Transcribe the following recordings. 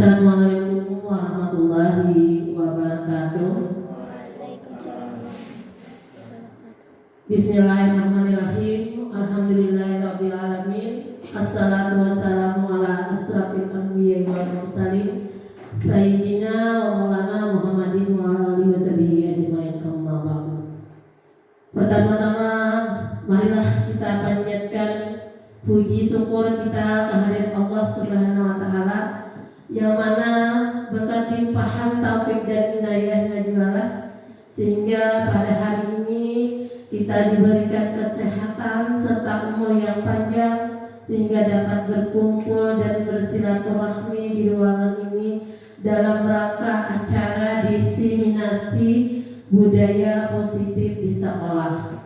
Assalamualaikum warahmatullahi wabarakatuh. Bismillahirrahmanirrahim. Alhamdulillahirabbil alamin. Assalatu wassalamu ala asrafil anbiya'i wal mursalin sayyidina wa maulana Muhammadin wa alihi washabihi ajmain, amma ba'du. Pertama-tama marilah kita panjatkan puji syukur kita kehadirat Allah Subhanahu wa taala, yang mana berkat limpahan taufik dan hidayahnya jugalah sehingga pada hari ini kita diberikan kesehatan serta umur yang panjang sehingga dapat berkumpul dan bersilaturahmi di ruangan ini dalam rangka acara diseminasi budaya positif di sekolah.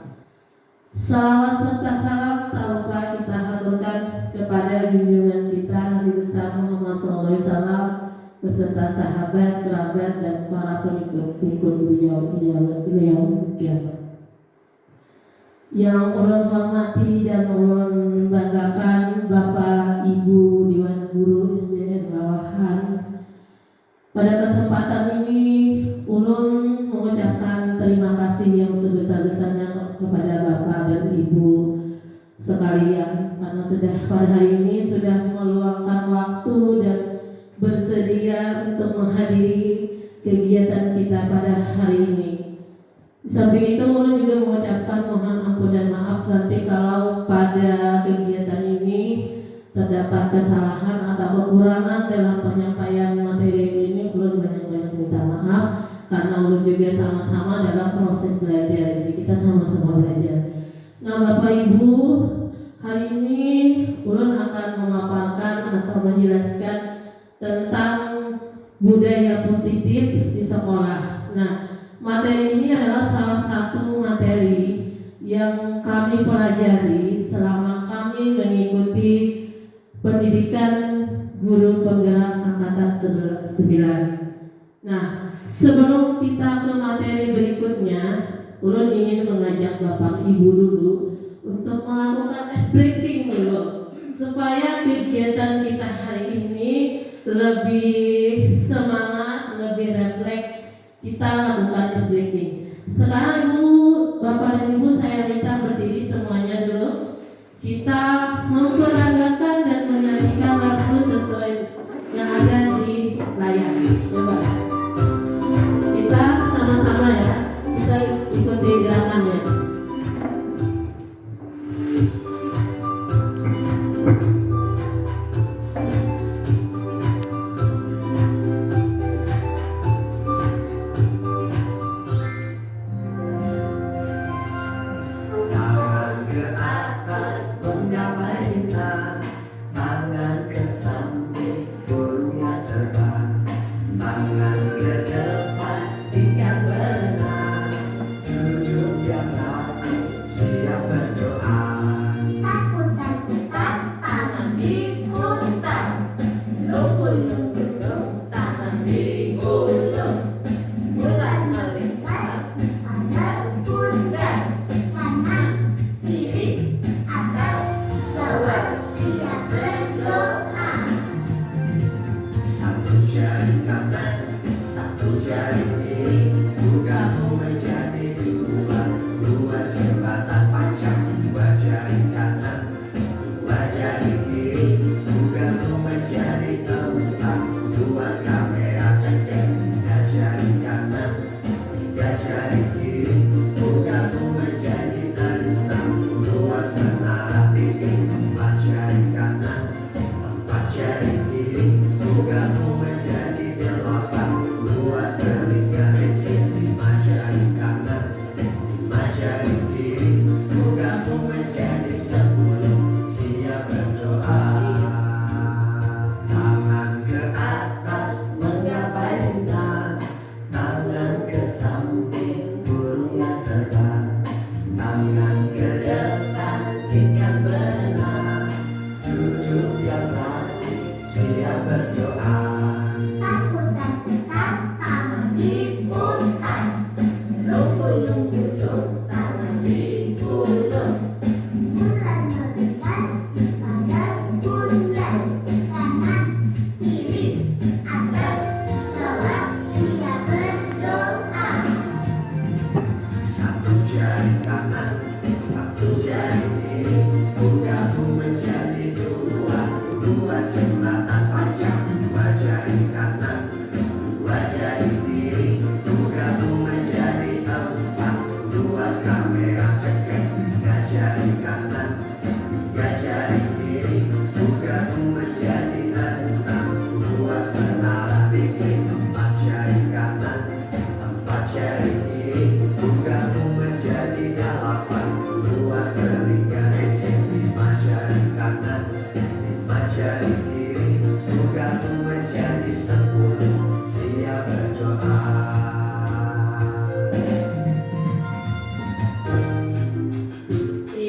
Salawat serta salam tak lupa kita haturkan kepada junjungan kita Nabi besar Muhammad SAW beserta sahabat, kerabat dan para pengikut beliau kiamat. Yang ulun hormati dan ulun banggakan Bapak Ibu Dewan Guru SDN Lawahan. Pada kesempatan ini ulun mengucapkan terima kasih yang sebesar-besarnya kepada Bapak dan Ibu sekalian karena sudah pada hari ini sudah meluangkan waktu dan bersedia untuk menghadiri kegiatan kita pada hari ini. Di samping itu ulun juga mengucapkan mohon ampun dan maaf nanti kalau pada kegiatan ini terdapat kesalahan atau kekurangan dalam penyampaian materi ini. Ulun banyak-banyak minta maaf karena ulun juga sama-sama dalam proses belajar, jadi kita sama-sama belajar. Nah Bapak Ibu, hari ini ulun akan memaparkan atau menjelaskan tentang budaya positif di sekolah. Nah, materi ini adalah salah satu materi yang kami pelajari selama kami mengikuti pendidikan guru penggerak angkatan 9. Nah, sebelum kita ke materi berikutnya, ulun ingin mengajak Bapak Ibu dulu untuk melakukan ice breaking dulu supaya kegiatan kita hari ini lebih semangat, lebih refleks. Kita lakukan ice breaking. Sekarang Ibu, Bapak dan Ibu, saya minta berdiri semuanya dulu. Kita memperagakan dan menyanyikan lagu sesuai yang ada di layar. Coba kita sama-sama ya, kita ikuti gerakannya. Jembatan panjang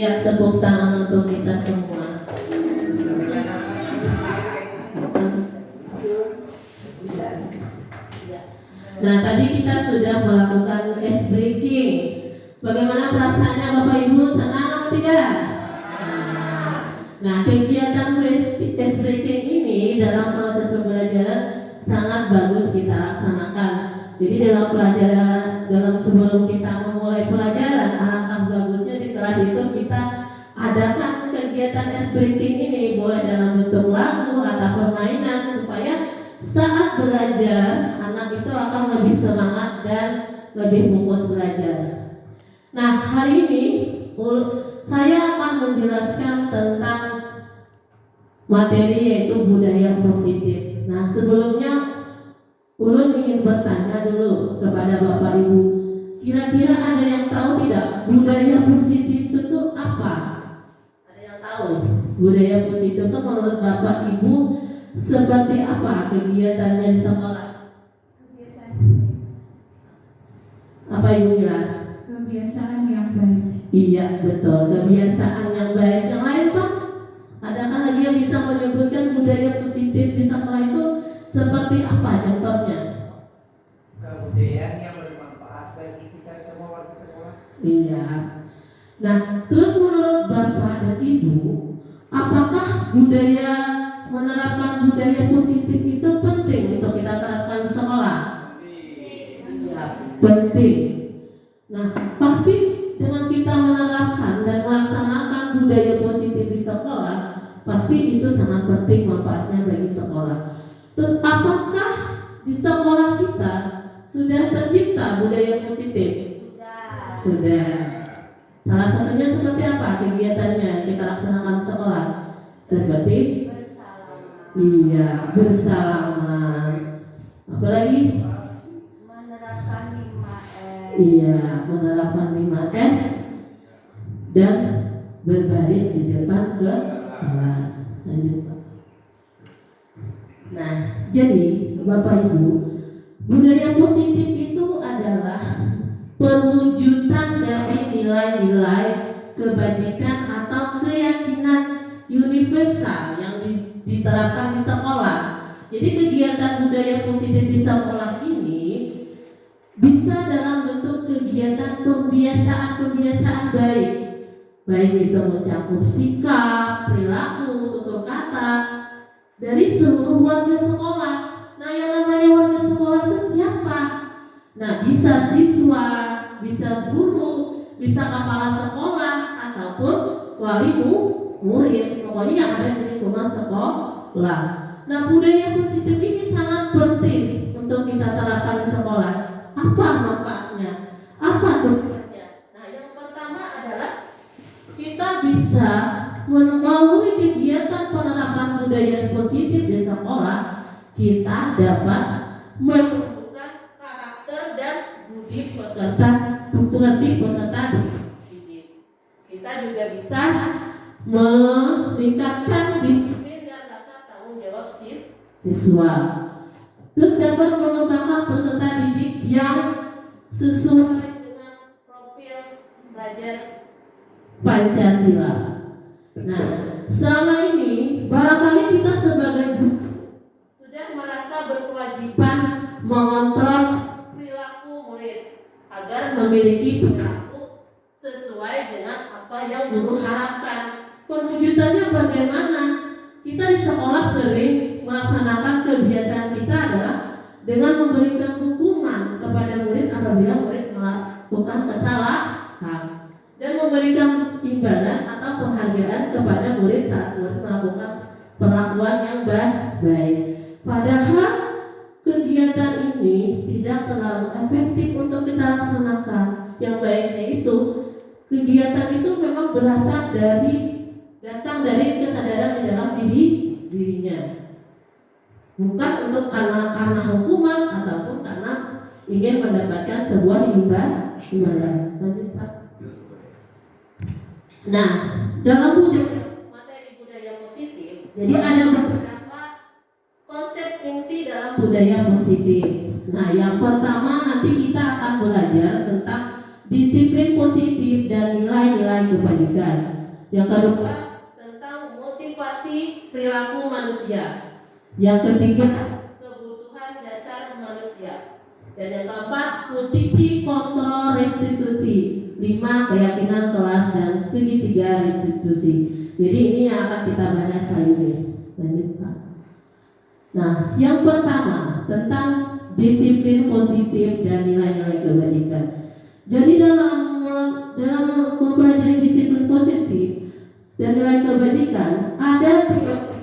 Iya, tepuk tangan untuk kita semua. Nah, tadi kita sudah melakukan ice breaking. Bagaimana perasaannya Bapak Ibu? Senang atau tidak? Nah, kegiatan ice breaking ini dalam proses pembelajaran sangat bagus kita laksanakan. Jadi dalam sebelum kita memulai pelajaran, alangkah bagusnya di kelas itu kita adakan kegiatan ice breaking ini, boleh dalam bentuk lagu atau permainan, supaya saat belajar anak itu akan lebih semangat dan lebih fokus belajar. Nah, hari ini saya akan menjelaskan tentang materi yaitu budaya positif. Nah, sebelumnya Ulun ingin bertanya dulu kepada Bapak Ibu, kira-kira ada yang tahu tidak budaya positif itu apa? Ada yang tahu? Budaya positif itu menurut Bapak Ibu seperti apa kegiatannya di sekolah? Apa Ibu bilang? Kebiasaan yang baik. Iya, betul, kebiasaan yang baik. Yang lain Pak? Adakah lagi yang bisa menyebutkan budaya positif di sekolah itu seperti apa contohnya? Kebudayaan yang bermanfaat bagi kita semua warga sekolah. Iya. Nah, terus menurut Bapak dan Ibu, apakah menerapkan budaya positif itu penting untuk kita terapkan di sekolah? Iya, penting. Nah, pasti dengan kita menerapkan dan melaksanakan budaya positif di sekolah, pasti itu sangat penting manfaatnya bagi sekolah. Terus apakah di sekolah kita sudah tercipta budaya positif? Sudah. Salah satunya seperti apa kegiatannya kita laksanakan di sekolah? Seperti iya, bersalaman. Apalagi? Menerapkan 5S. Iya, menerapkan 5S dan berbaris di depan ke kelas. Lanjut Pak. Nah, jadi Bapak Ibu, budaya positif itu adalah perwujudan dari nilai-nilai kebajikan atau keyakinan universal yang diterapkan di sekolah. Jadi kegiatan budaya positif di sekolah ini bisa dalam bentuk kegiatan pembiasaan baik. Baik itu mencakup sikap, perilaku, tutur kata dari seluruh warga sekolah. Nah, yang namanya warga sekolah itu siapa? Nah, bisa siswa, bisa guru, bisa kepala sekolah, ataupun wali murid. Pokoknya yang ada di lingkungan sekolah. Nah, budaya positif ini sangat penting untuk kita terapkan di sekolah. Apa manfaatnya? Apa tujuannya? Nah, yang pertama adalah kita bisa melalui kegiatan penerapan budaya positif di sekolah, kita dapat menumbuhkan karakter dan budi peserta didik. Kita juga bisa meningkatkan disiplin dan rasa tanggung jawab siswa. Terus dapat mengembangkan peserta didik yang sesuai dengan profil belajar Pancasila. Nah, selama ini barangkali kita sebagai guru sudah merasa berkewajiban mengontrol perilaku murid agar memiliki perilaku sesuai dengan apa yang guru harapkan. Perwujudannya bagaimana? Kita di sekolah sering melaksanakan kebiasaan kita adalah dengan memberikan hukuman kepada murid apabila murid melakukan kesalahan dan memberikan imbalan atau penghargaan kepada murid saat murid melakukan perlakuan yang baik. Padahal kegiatan ini tidak terlalu efektif untuk kita laksanakan. Yang baiknya itu kegiatan itu memang datang dari kesadaran di dalam dirinya, bukan untuk karena hukuman ataupun karena ingin mendapatkan sebuah imbalan. Lanjut Pak. Nah, dalam materi budaya positif, jadi ada beberapa konsep inti dalam budaya positif. Nah, yang pertama nanti kita akan belajar tentang disiplin positif dan nilai-nilai kebajikan. Yang kedua, tentang motivasi perilaku manusia. Yang ketiga, kebutuhan dasar manusia. Dan yang keempat, posisi kontrol restitusi. 5, keyakinan kelas dan segitiga restitusi. Jadi ini yang akan kita bahas hari ini. Lanjut, Pak. Nah, yang pertama tentang disiplin positif dan nilai-nilai kebajikan. Jadi dalam mempelajari disiplin positif dan nilai kebajikan ada teori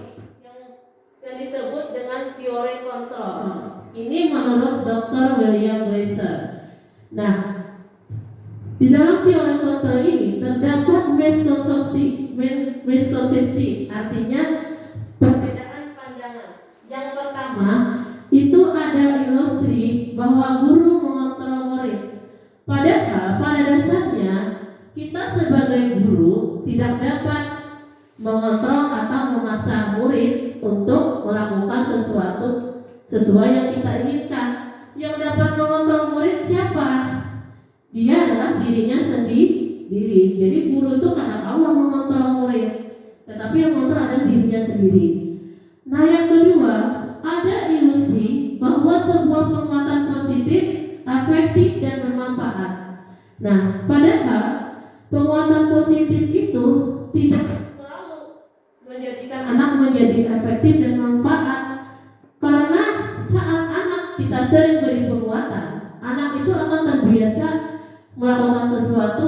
yang disebut dengan teori kontrol. Ini menurut Dr. William Glasser. Nah, di dalam teori kontrol ini terdapat miskonsepsi, artinya perbedaan pandangan. Yang pertama, itu ada ilustrasi bahwa guru mengontrol murid. Padahal pada dasarnya kita sebagai guru tidak dapat mengontrol atau memaksa murid untuk melakukan sesuatu sesuai yang kita inginkan. Yang dapat mengontrol murid siapa? Dia adalah dirinya sendiri. Jadi guru itu kadang Allah mengontrol murid, tetapi yang mengontrol adalah dirinya sendiri. Nah, yang kedua, ada ilusi bahwa sebuah penguatan positif, efektif dan bermanfaat. Nah, padahal penguatan positif itu tidak selalu menjadikan anak menjadi efektif dan bermanfaat. Karena saat anak kita sering beri penguatan, anak itu akan terbiasa melakukan sesuatu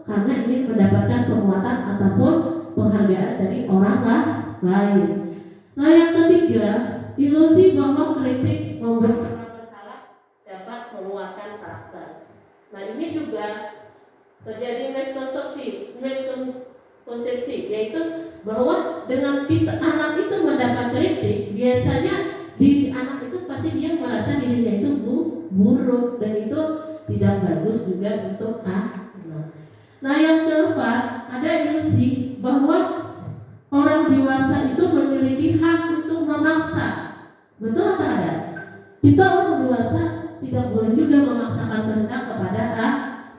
karena ingin mendapatkan penguatan ataupun penghargaan dari orang lain. Nah, yang ketiga, ilusi bahwa kritik membuat orang bersalah dapat menguatkan karakter. Nah, ini juga terjadi miskonsepsi, yaitu bahwa dengan anak itu mendapat kritik, biasanya diri anak itu pasti dia merasa dirinya itu buruk dan itu tidak bagus juga untuk anak. Nah, yang keempat, ada ilusi bahwa orang dewasa itu memiliki hak untuk memaksa. Betul atau ada? Kita orang dewasa tidak boleh juga memaksakan kehendak kepada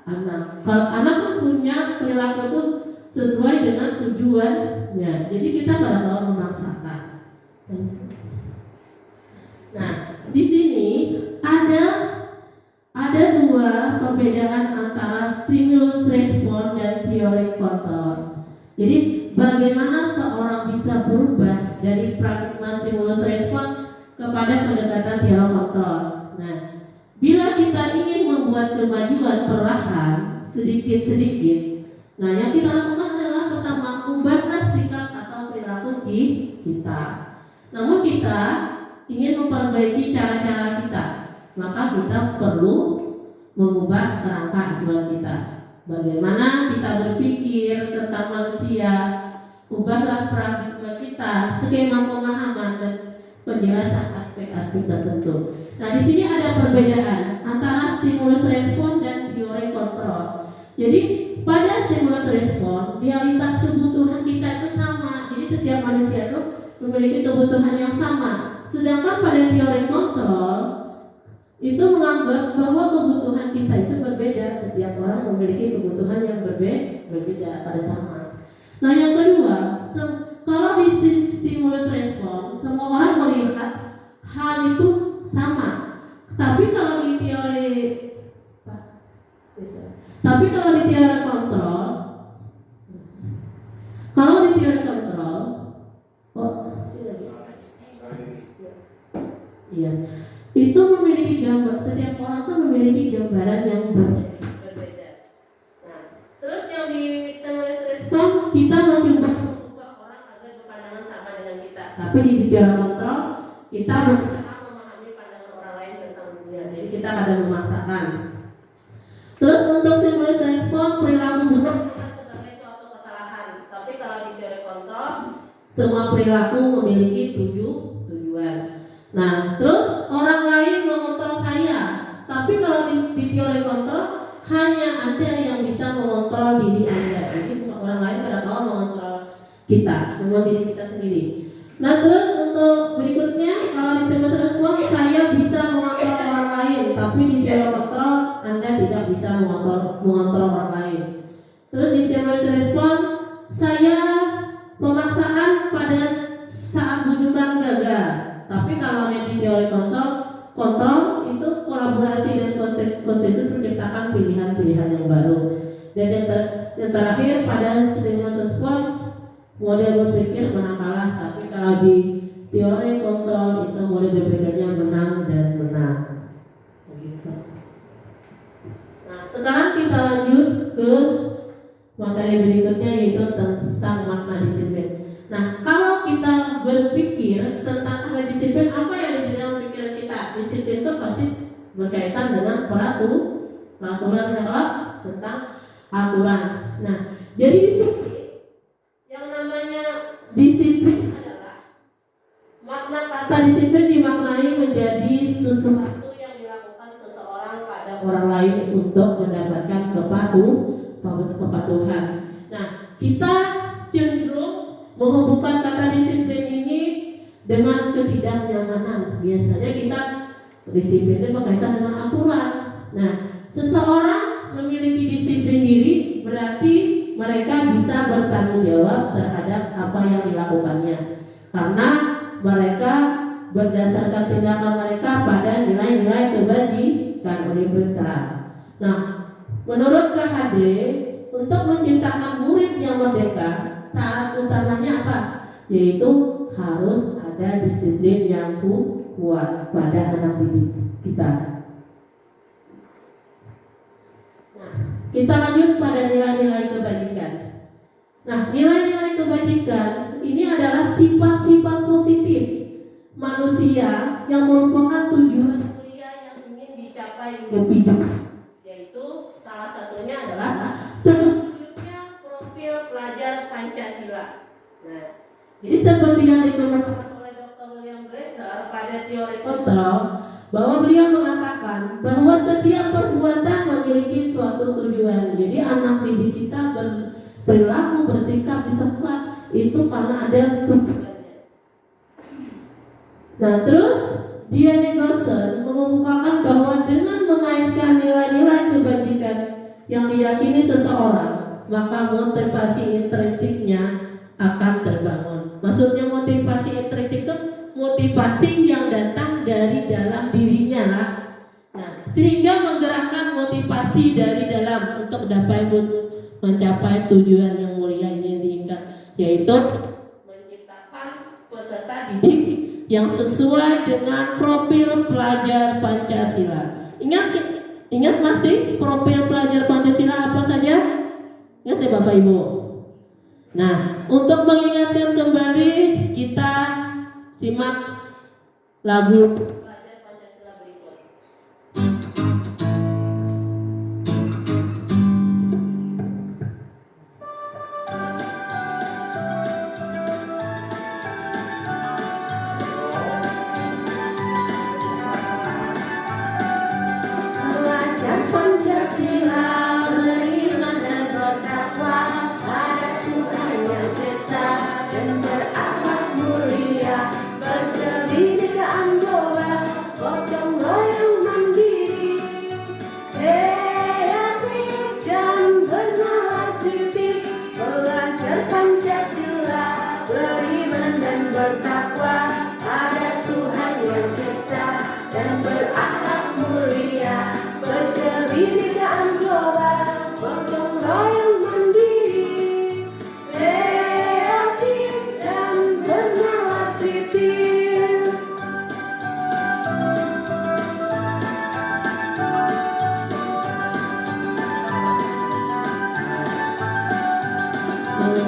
anak. Kalau anak kan punya perilaku itu sesuai dengan tujuannya. Jadi kita tidak mau memaksakan. Nah, di sini ada dua perbedaan antara stimulus respon dan teori kontrol. Jadi bagaimana seorang bisa berubah dari paradigma stimulus respon kepada pendekatan teori kontrol. Nah, bila kita ingin membuat kemajuan perlahan, sedikit-sedikit, nah yang kita lakukan adalah pertama, ubahlah sikap atau perilaku kita. Namun kita ingin memperbaiki cara-cara kita, maka kita perlu mengubah kerangka acuan kita. Bagaimana kita berpikir tentang manusia, ubahlah paradigma kita, skema pemahaman dan penjelasan aspek-aspek tertentu. Nah, di sini ada perbedaan antara stimulus respon dan teori kontrol. Jadi pada stimulus respon, realitas kebutuhan kita itu sama. Jadi setiap manusia itu memiliki kebutuhan yang sama. Sedangkan pada teori kontrol itu menganggap bahwa kebutuhan kita itu berbeda. Setiap orang memiliki kebutuhan yang berbeda pada sama. Nah, yang kedua, kalau di stimulus respon, semua orang melihat hal itu sama. Tapi kalau di teori kontrol, iya, itu memiliki gambar. Setiap orang tuh memiliki gambaran yang berbeda. Nah, terus yang di stimulus respon kita mencoba mengubah orang agar berpandangan sama dengan kita. Tapi di teori kontrol kita berusaha memahami pandangan orang lain tentang dunia. Jadi kita kadang memaksakan. Terus untuk stimulus respon, perilaku buruk dilihat sebagai suatu kesalahan. Tapi kalau di teori kontrol, semua perilaku memiliki tujuan. Nah, terus orang lain mengontrol saya. Tapi kalau di teori kontrol, hanya Anda yang bisa mengontrol diri Anda. Jadi orang lain kadang-kadang mengontrol kita, namun diri kita sendiri. Nah, terus untuk berikutnya, kalau di stimulus respon, saya bisa mengontrol orang lain. Tapi di teori kontrol, Anda tidak bisa mengontrol orang lain. Terus di stimulus respon, saya pemaksaan pada saat bujukan gagal. Tapi kalau di teori kontrol itu kolaborasi dan konsensus menciptakan pilihan-pilihan yang baru. Dan yang terakhir pada stimulus respon, model berpikir menang kalah. Tapi kalau di teori kontrol itu model berpikirnya menang dan menang. Begitu. Nah, sekarang kita lanjut ke materi berikutnya, yaitu tentang makna disiplin. Nah, kalau kita berpikir tentang makna disiplin, apa yang ada di dalam pikiran kita? Disiplin itu pasti berkaitan dengan peraturan yang tentang aturan. Nah, jadi disiplin, yang namanya disiplin adalah makna kata disiplin dimaknai menjadi sesuatu yang dilakukan seseorang pada orang lain untuk mendapatkan kepatuhan. Nah, kita cenderung menghubungkan kata disiplin ini dengan ketidaknyamanan. Biasanya kita disiplin itu berkaitan dengan aturan. Nah, seseorang memiliki disiplin diri berarti mereka bisa bertanggung jawab terhadap apa yang dilakukannya, karena mereka berdasarkan tindakan mereka pada nilai-nilai kebajikan universal. Nah, menurut KHD, untuk menciptakan murid yang merdeka, syarat utamanya apa? Yaitu harus ada disiplin yang kuat pada anak didik kita. Nah, kita lanjut pada nilai-nilai kebajikan. Nah, nilai-nilai kebajikan ini adalah sifat-sifat positif manusia yang merupakan tujuan mulia yang ingin dicapai hidup. Yaitu salah satunya adalah terwujudnya profil pelajar Pancasila. Nah, jadi seperti yang dikemukakan oleh Dr. William Glasser pada teori kontrol, bahwa beliau mengatakan bahwa setiap perbuatan memiliki suatu tujuan. Jadi anak didik kita berperilaku bersikap di sekolah itu karena ada tujuannya. Nah, terus Diane Gosson mengemukakan bahwa dengan mengaitkan nilai-nilai kebajikan yang diyakini seseorang, maka motivasi intrinsiknya akan terbangun. Maksudnya motivasi intrinsik itu motivasi yang datang dari dalam dirinya lah. Nah, sehingga menggerakkan motivasi dari dalam untuk dapat mencapai tujuan yang mulia yang diinginkan, yaitu menciptakan peserta didik yang sesuai dengan profil pelajar Pancasila. Ingat masih profil pelajar Pancasila apa saja? Ingat ya Bapak Ibu? Nah, untuk mengingatkan kembali, kita simak lagu pelajar Pancasila berikut. Pelajar Pancasila beriman dan bertakwa pada Tuhan yang Esa dan berakhlak mulia, berkebinekaan global, gotong royong mandiri, kreatif dan bernalar kritis. Pelajar Pancasila beriman dan bertakwa pada Tuhan yang Esa dan berakhlak mulia, berkebinekaan global, gotong royong mandiri, kreatif dan bernalar kritis.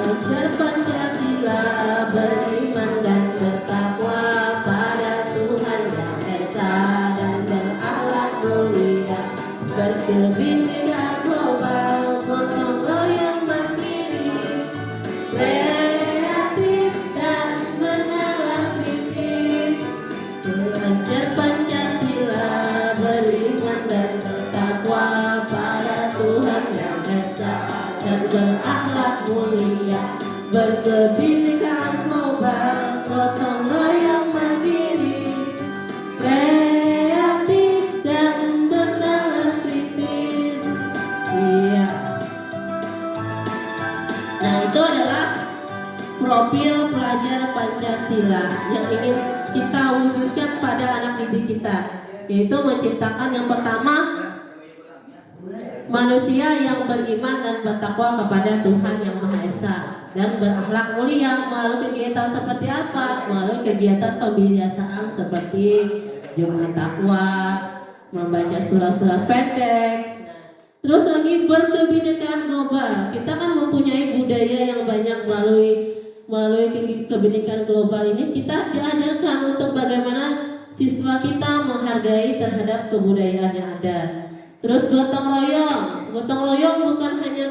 Pelajar Pancasila beriman dan bertakwa pada Tuhan yang Esa dan berakhlak mulia, berkebinekaan global, gotong royong mandiri, kreatif dan bernalar kritis. Pelajar Pancasila beriman dan bertakwa pada Tuhan yang Esa dan berakhlak mulia, berkebinekaan global, gotong royong mandiri, kreatif dan bernalar kritis. Nah, itu adalah profil pelajar Pancasila yang ingin kita wujudkan pada anak didik kita, yaitu menciptakan yang pertama manusia yang beriman dan bertakwa kepada Tuhan Yang Maha Esa dan berakhlak mulia melalui kegiatan seperti apa? Melalui kegiatan pembiasaan seperti Jumat Takwa, membaca surah-surah pendek. Terus lagi berkebinekaan global. Kita kan mempunyai budaya yang banyak melalui kebinekaan global ini. Kita diajarkan untuk bagaimana siswa kita menghargai terhadap kebudayaan yang ada. Terus gotong royong bukan hanya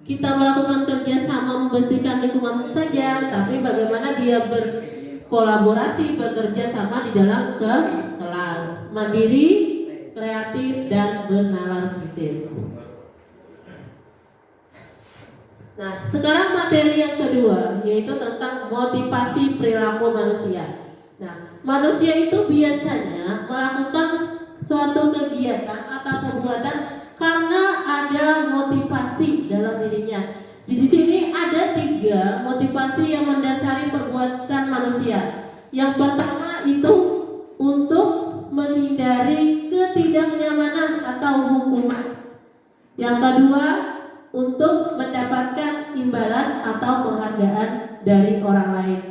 kita melakukan kerjasama membersihkan lingkungan saja, tapi bagaimana dia berkolaborasi, bekerja sama di dalam kelas, mandiri, kreatif, dan bernalar kritis. Nah, sekarang materi yang kedua, yaitu tentang motivasi perilaku manusia. Nah, manusia itu biasanya melakukan suatu kegiatan atau perbuatan karena ada motivasi dalam dirinya. Di sini ada 3 motivasi yang mendasari perbuatan manusia. Yang pertama itu untuk menghindari ketidaknyamanan atau hukuman. Yang kedua untuk mendapatkan imbalan atau penghargaan dari orang lain.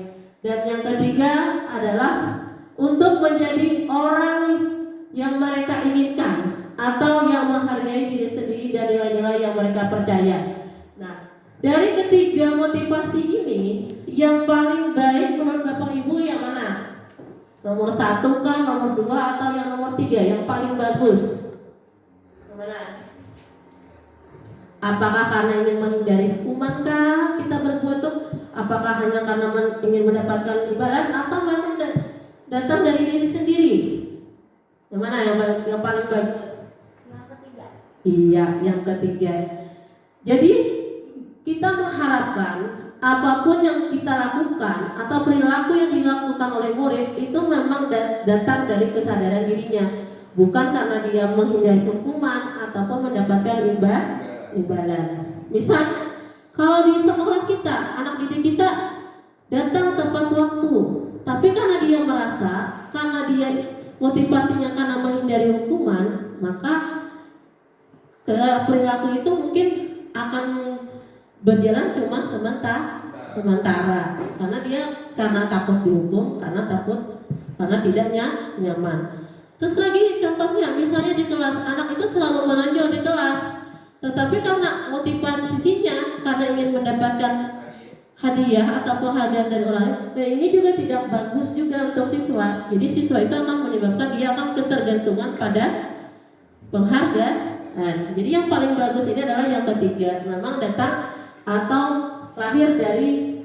Dan yang ketiga adalah untuk menjadi orang yang mereka inginkan atau yang menghargai diri sendiri dan nilai-nilai yang mereka percaya. Nah, dari ketiga motivasi ini, yang paling baik menurut Bapak Ibu yang mana? Nomor 1 kah, nomor 2 atau yang nomor 3 yang paling bagus? Yang mana? Apakah karena ingin menghindari hukuman kah kita berbuat itu? Apakah hanya karena ingin mendapatkan imbalan atau memang datang dari diri sendiri? Yang mana yang paling bagus? Yang ketiga. Iya, yang ketiga. Jadi kita mengharapkan apapun yang kita lakukan atau perilaku yang dilakukan oleh murid itu memang datang dari kesadaran dirinya, bukan karena dia menghindari hukuman ataupun mendapatkan imbalan. Misalnya, kalau di sekolah kita, anak didik kita datang tepat waktu, tapi karena dia merasa, karena dia motivasinya karena menghindari hukuman, maka perilaku itu mungkin akan berjalan cuma sementara karena takut dihukum, karena tidak nyaman. Terus lagi contohnya, misalnya di kelas, anak itu selalu menonjol di kelas, tetapi karena motivasinya karena ingin mendapatkan hadiah atau penghargaan dari orang lain, nah ini juga tidak bagus juga untuk siswa. Jadi siswa itu akan menyebabkan dia akan ketergantungan pada penghargaan. Jadi yang paling bagus ini adalah yang ketiga, memang datang atau lahir dari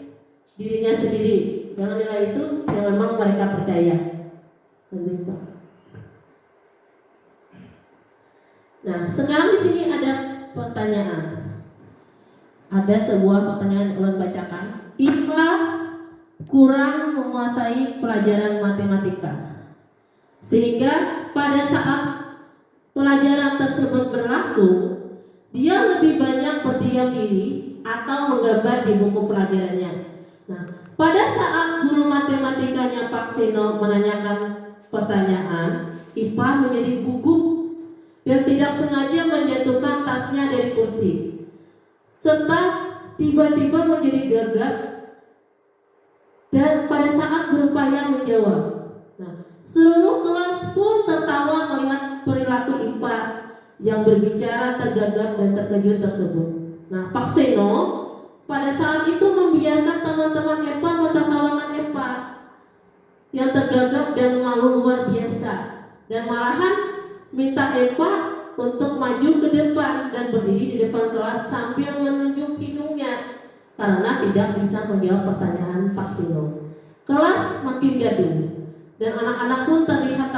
dirinya sendiri, yang nilai itu yang memang mereka percaya. Nah, sekarang di sini ada pertanyaan. Ada sebuah pertanyaan yang ulun bacakan. IPA kurang menguasai pelajaran matematika, sehingga pada saat pelajaran tersebut berlangsung, dia lebih banyak berdiam diri atau menggambar di buku pelajarannya. Nah, pada saat guru matematikanya Pak Seno menanyakan pertanyaan, IPA menjadi gugup dan tidak sengaja menjatuhkan tasnya dari kursi, serta tiba-tiba menjadi gagap dan pada saat berupaya menjawab. Nah, seluruh kelas pun tertawa melihat perilaku IPA yang berbicara tergagap dan terkejut tersebut. Nah, Pak Seno pada saat itu membiarkan teman-teman IPA menertawakan IPA yang tergagap dan malu luar biasa, dan malahan minta IPA untuk maju ke depan dan berdiri di depan kelas sambil menunjuk hidungnya karena tidak bisa menjawab pertanyaan Pak Seno. Kelas makin gaduh dan anak-anak pun terlihat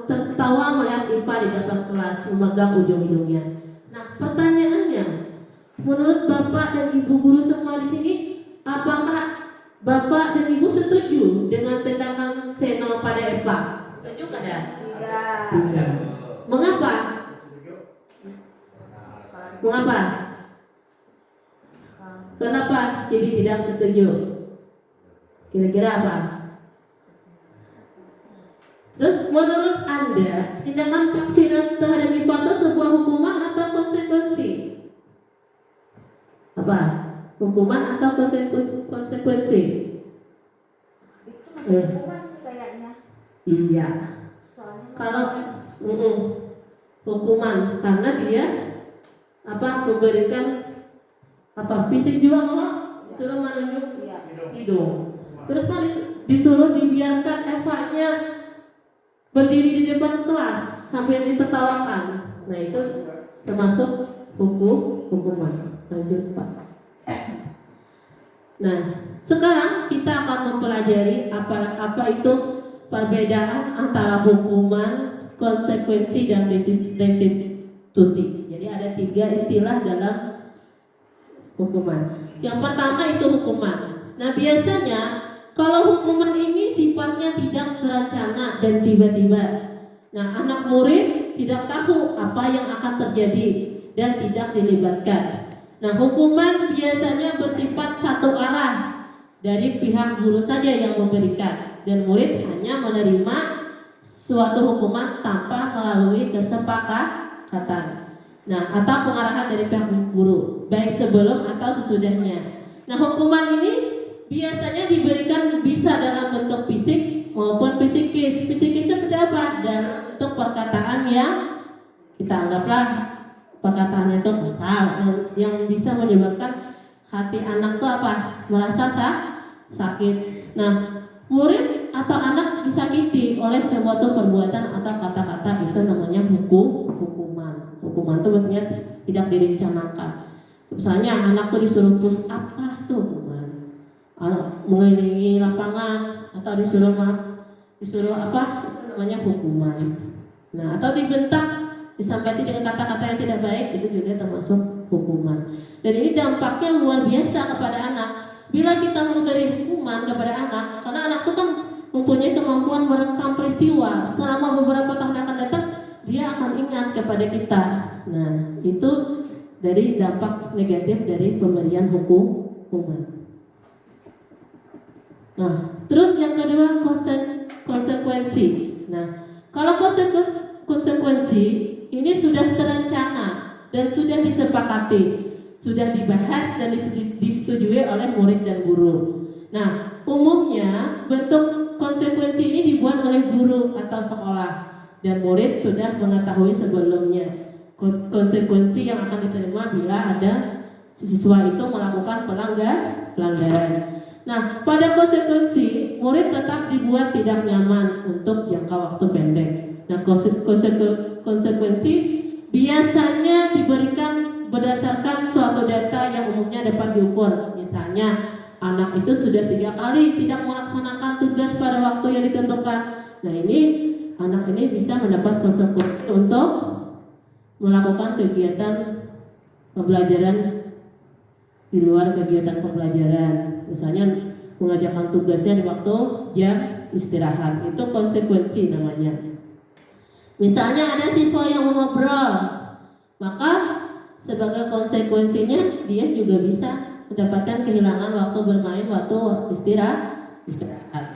tertawa melihat IPA di depan kelas memegang ujung hidungnya. Nah, pertanyaannya, menurut Bapak dan Ibu guru semua di sini, apakah Bapak dan Ibu setuju dengan tindakan Seno pada IPA? Setuju tidak? Tidak. Mengapa? Kenapa jadi tidak setuju? Kira-kira apa? Terus menurut Anda, tindakan vaksinasi terhadap MIPA itu sebuah hukuman atau konsekuensi? Apa? Hukuman atau konsekuensi? Itu hukuman sih kayaknya. Iya. Soalnya Kalau hukuman karena dia memberikan fisik juga loh, disuruh menunjuk iya. hidung. Terus disuruh dibiarkan Evanya berdiri di depan kelas sampai ditertawakan. Nah itu termasuk hukuman. Lanjut Pak. Nah sekarang kita akan mempelajari apa itu perbedaan antara hukuman, konsekuensi, dan restitusi. Jadi ada 3 istilah dalam hukuman. Yang pertama itu hukuman. Nah biasanya kalau hukuman ini sifatnya tidak terencana dan tiba-tiba. Nah anak murid tidak tahu apa yang akan terjadi dan tidak dilibatkan. Nah hukuman biasanya bersifat satu arah, dari pihak guru saja yang memberikan, dan murid hanya menerima suatu hukuman tanpa melalui kesepakatan. Nah, atau pengarahan dari pihak guru, baik sebelum atau sesudahnya. Nah, hukuman ini biasanya diberikan bisa dalam bentuk fisik maupun psikis. Psikisnya seperti apa? Dalam bentuk perkataan yang kita anggaplah perkataannya itu kasar, yang bisa menyebabkan hati anak itu merasa sakit. Nah, murid atau anak disakiti oleh suatu perbuatan atau kata-kata, itu namanya hukuman. Hukuman itu artinya tidak direncanakan. Misalnya anak tuh disuruh push up, itu hukuman. Mengelilingi lapangan atau disuruh namanya hukuman. Nah, atau dibentak, disampaikan dengan kata-kata yang tidak baik, itu juga termasuk hukuman. Dan ini dampaknya luar biasa kepada anak. Bila kita memberi hukuman kepada anak, karena anak itu kan mempunyai kemampuan merekam peristiwa, selama beberapa tahun akan datang dia akan ingat kepada kita. Nah, itu dari dampak negatif dari pemberian hukuman. Nah, terus yang kedua konsekuensi. Nah, kalau konsekuensi ini sudah terencana dan sudah disepakati, sudah dibahas dan disetujui oleh murid dan guru. Nah, umumnya bentuk konsekuensi ini dibuat oleh guru atau sekolah, dan murid sudah mengetahui sebelumnya konsekuensi yang akan diterima bila ada siswa itu melakukan pelanggaran. Nah, pada konsekuensi murid tetap dibuat tidak nyaman untuk jangka waktu pendek. Nah, konsekuensi biasanya diberikan berdasarkan suatu data yang umumnya dapat diukur. Misalnya anak itu sudah 3 kali tidak melaksanakan tugas pada waktu yang ditentukan. Nah, ini anak ini bisa mendapat konsekuensi untuk melakukan kegiatan pembelajaran di luar kegiatan pembelajaran. Misalnya mengerjakan tugasnya di waktu jam istirahat, itu konsekuensi namanya. Misalnya ada siswa yang mengobrol, maka sebagai konsekuensinya dia juga bisa mendapatkan kehilangan waktu bermain, waktu istirahat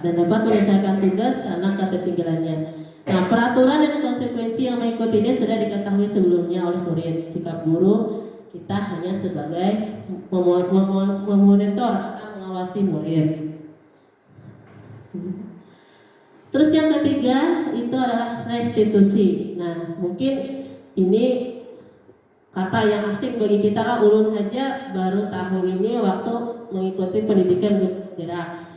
dan dapat menyelesaikan tugas karena ketertinggalannya. Nah, peraturan dan konsekuensi yang mengikutinya sudah diketahui sebelumnya oleh murid. Sikap guru kita hanya sebagai memonitor atau mengawasi murid. Terus yang ketiga itu adalah restitusi. Nah, mungkin ini kata yang asing bagi kita lah, ulun aja baru tahun ini waktu mengikuti pendidikan gerak.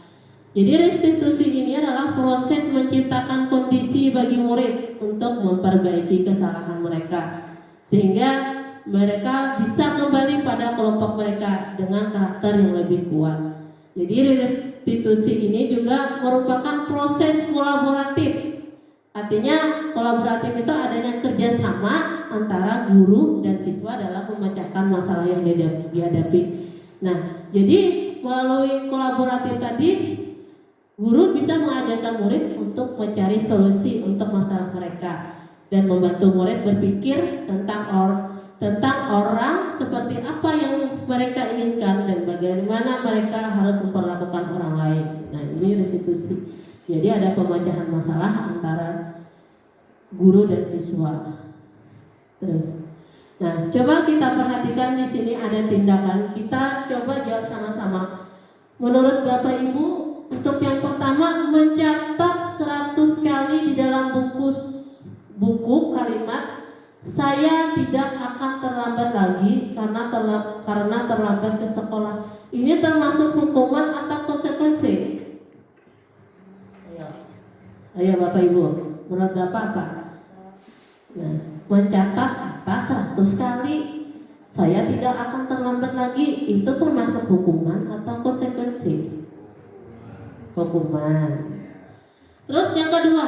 Jadi restitusi ini adalah proses menciptakan kondisi bagi murid untuk memperbaiki kesalahan mereka, sehingga mereka bisa kembali pada kelompok mereka dengan karakter yang lebih kuat. Jadi restitusi ini juga merupakan proses kolaboratif. Artinya kolaboratif itu adanya kerjasama antara guru dan siswa dalam memecahkan masalah yang dihadapi. Nah, jadi melalui kolaboratif tadi, guru bisa mengajarkan murid untuk mencari solusi untuk masalah mereka dan membantu murid berpikir tentang tentang orang seperti apa yang mereka inginkan dan bagaimana mereka harus memperlakukan orang lain. Nah, ini restitusi. Jadi ada pemecahan masalah antara guru dan siswa. Terus, nah coba kita perhatikan di sini ada tindakan. Kita coba jawab sama-sama. Menurut Bapak Ibu, untuk yang pertama mencatat 100 kali di dalam buku kalimat saya tidak akan terlambat lagi karena terlambat ke sekolah. Ini termasuk hukuman atau konsekuensi? Ayo Bapak Ibu, menurut Bapak apa? Nah, mencatat kata 100 kali saya tidak akan terlambat lagi, itu termasuk hukuman atau konsekuensi? Hukuman. Terus yang kedua,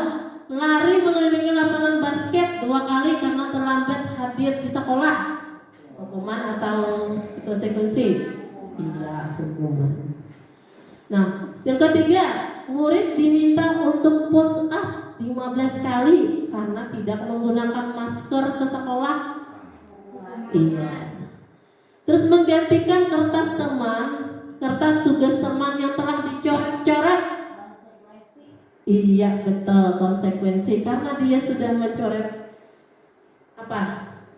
lari mengelilingi lapangan basket 2 kali karena terlambat hadir di sekolah, hukuman atau konsekuensi? Iya, hukuman. Nah, yang ketiga, murid diminta untuk push up 15 kali karena tidak menggunakan masker ke sekolah. Iya. Terus menggantikan kertas tugas teman yang telah dicoret. Iya, betul, konsekuensi karena dia sudah mencoret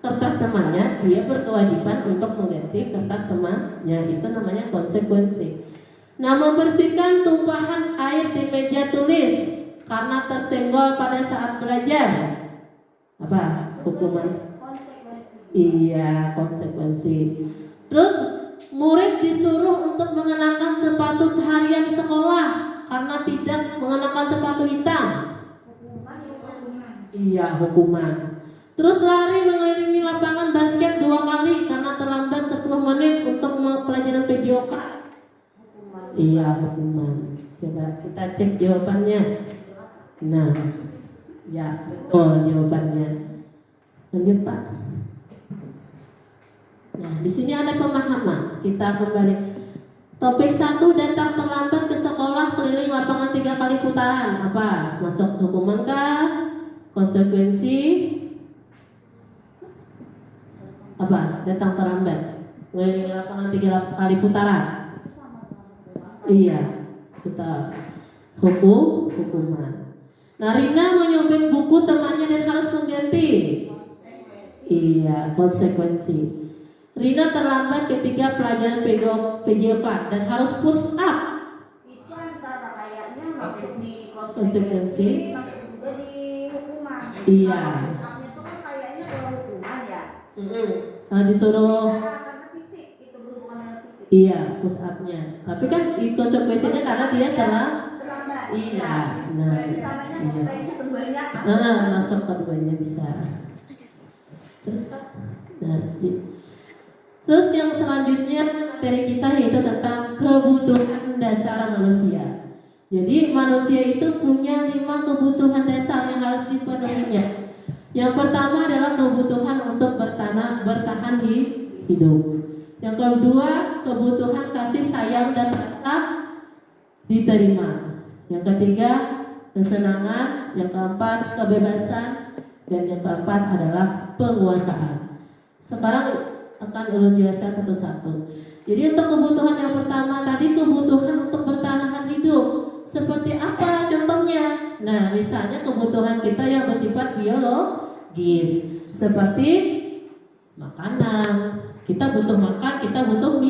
kertas temannya, dia berkewajiban untuk mengganti kertas temannya, itu namanya konsekuensi. Nah, membersihkan tumpahan air di meja tulis karena tersenggol pada saat belajar, hukuman? Iya, konsekuensi. Terus murid disuruh untuk mengenakan sepatu seharian di sekolah karena tidak mengenakan sepatu hitam. Iya, hukuman. Terus lari mengelilingi lapangan basket 2 kali karena terlambat 10 menit untuk pelajaran PJOK. Iya, hukuman. Coba kita cek jawabannya. Nah, ya betul jawabannya. Lanjut Pak. Nah, di sini ada pemahaman. Kita kembali. Topik 1, datang terlambat ke sekolah keliling lapangan 3 kali putaran. Masuk hukuman kah? Konsekuensi? Datang terlambat keliling lapangan 3 kali putaran. Iya, kita hukuman. Nah, Rina menyobek buku temannya dan harus mengganti. Iya, konsekuensi. Rina terlambat ketika pelajaran PJOK dan harus push up. Itu antara kayaknya masuk di Konsekuensi. masuk juga di hukuman. Iya. Push-up itu kan kayaknya kalau hukuman ya. Kalau disuruh, Karena fisik itu berhubungan dengan fisik. iya, push up-nya. Tapi kan konsekuensinya karena dia terlambat. Terlambat. Iya, nah, Jadi samanya iya. kayaknya keduanya. Masuk keduanya bisa. Terus Pak. Nah, terus yang selanjutnya materi kita yaitu tentang kebutuhan dasar manusia. Jadi manusia itu punya 5 kebutuhan dasar yang harus dipenuhinya. Yang pertama adalah kebutuhan untuk bertahan hidup. Yang kedua, kebutuhan kasih sayang dan rasa diterima. Yang ketiga, kesenangan. Yang keempat, kebebasan. Dan yang keempat adalah penguasaan. Sekarang akan ulun jelaskan satu-satu. Jadi untuk kebutuhan yang pertama tadi, kebutuhan untuk bertahan hidup. Seperti apa contohnya? Nah, misalnya kebutuhan kita yang bersifat biologis, seperti makanan. Kita butuh makan, kita butuh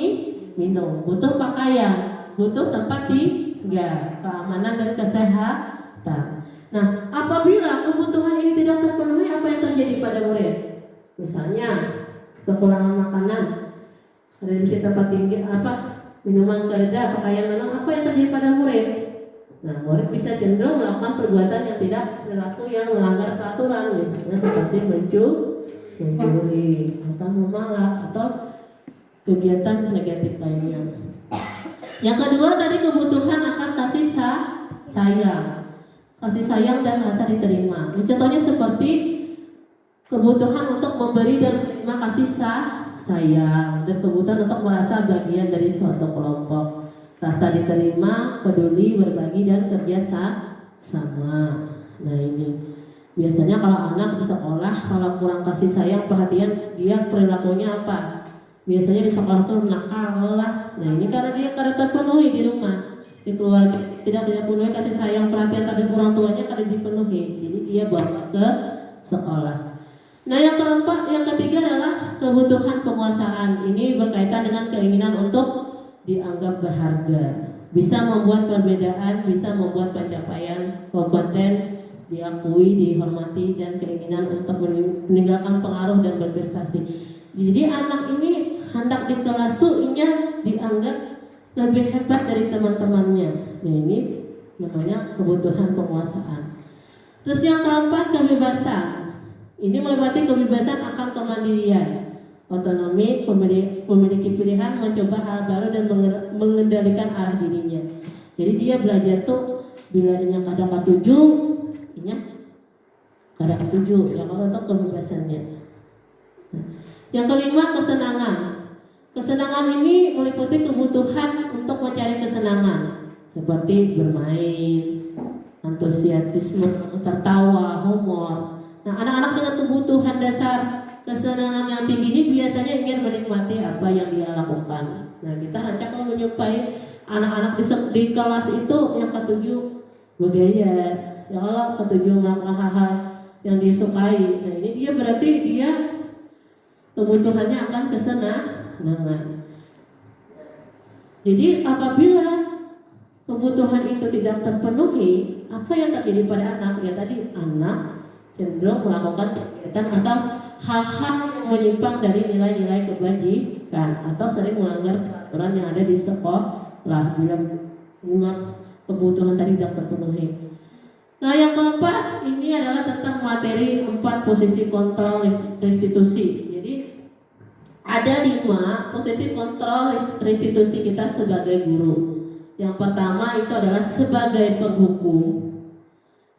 minum, butuh pakaian, butuh tempat tinggal, keamanan dan kesehatan. Nah, apabila kebutuhan ini tidak terpenuhi, apa yang terjadi pada murid? Misalnya kekurangan makanan, reduksi tempat tinggi, minuman kereda, pakaian lelang, apa yang terjadi pada murid? Nah, murid bisa cenderung melakukan perbuatan yang tidak perilaku yang melanggar peraturan, misalnya seperti mencuri atau memalak atau kegiatan negatif lainnya. Yang kedua tadi kebutuhan akan kasih sayang dan rasa diterima. Contohnya seperti kebutuhan untuk memberi dan menerima kasih sayang, dan kebutuhan untuk merasa bagian dari suatu kelompok, rasa diterima, peduli, berbagi, dan kerja sama. Nah ini. Biasanya kalau anak di sekolah kalau kurang kasih sayang perhatian, dia perilakunya apa? Biasanya di sekolah tuh nakal lah. Nah ini karena dia kada terpenuhi di rumah, di keluarga tidak penuhi kasih sayang perhatian terhadap orang tuanya kada dipenuhi. Jadi dia bawa ke sekolah. Nah yang keempat, yang ketiga adalah kebutuhan penguasaan. Ini berkaitan dengan keinginan untuk dianggap berharga, bisa membuat perbedaan, bisa membuat pencapaian kompeten diakui, dihormati, dan keinginan untuk meninggalkan pengaruh dan berprestasi. Jadi anak ini hendak di kelas tuh dianggap lebih hebat dari teman-temannya. Nah ini namanya kebutuhan penguasaan. Terus yang keempat, kebebasan. Ini meliputi kebebasan akan kemandirian, otonomi, memiliki pilihan, mencoba hal baru dan mengendalikan arah dirinya. Jadi dia belajar tuh bila inya kada katuju, inya kada katuju. Ya kalau itu kebebasannya. Nah, yang kelima, kesenangan. Kesenangan ini meliputi kebutuhan untuk mencari kesenangan seperti bermain, antusiasme, tertawa, humor. Nah, anak-anak dengan kebutuhan dasar kesenangan yang tinggi ini biasanya ingin menikmati apa yang dia lakukan. Nah, kita rancak kalau menyupai anak-anak di kelas itu yang ketujuh bergaya, ya kalau ketujuh melakukan hal-hal yang dia sukai. Nah, ini dia berarti dia kebutuhannya akan kesenangan. Jadi apabila kebutuhan itu tidak terpenuhi, apa yang terjadi pada anak? Ya tadi anak cenderung melakukan kegiatan atau hal-hal yang menyimpang dari nilai-nilai kebajikan atau sering melanggar peraturan yang ada di sekolah bila kebutuhan tadi tidak terpenuhi. Nah yang keempat ini adalah tentang materi 4 posisi kontrol restitusi. Jadi ada 5 posisi kontrol restitusi kita sebagai guru. Yang pertama itu adalah sebagai penghukum.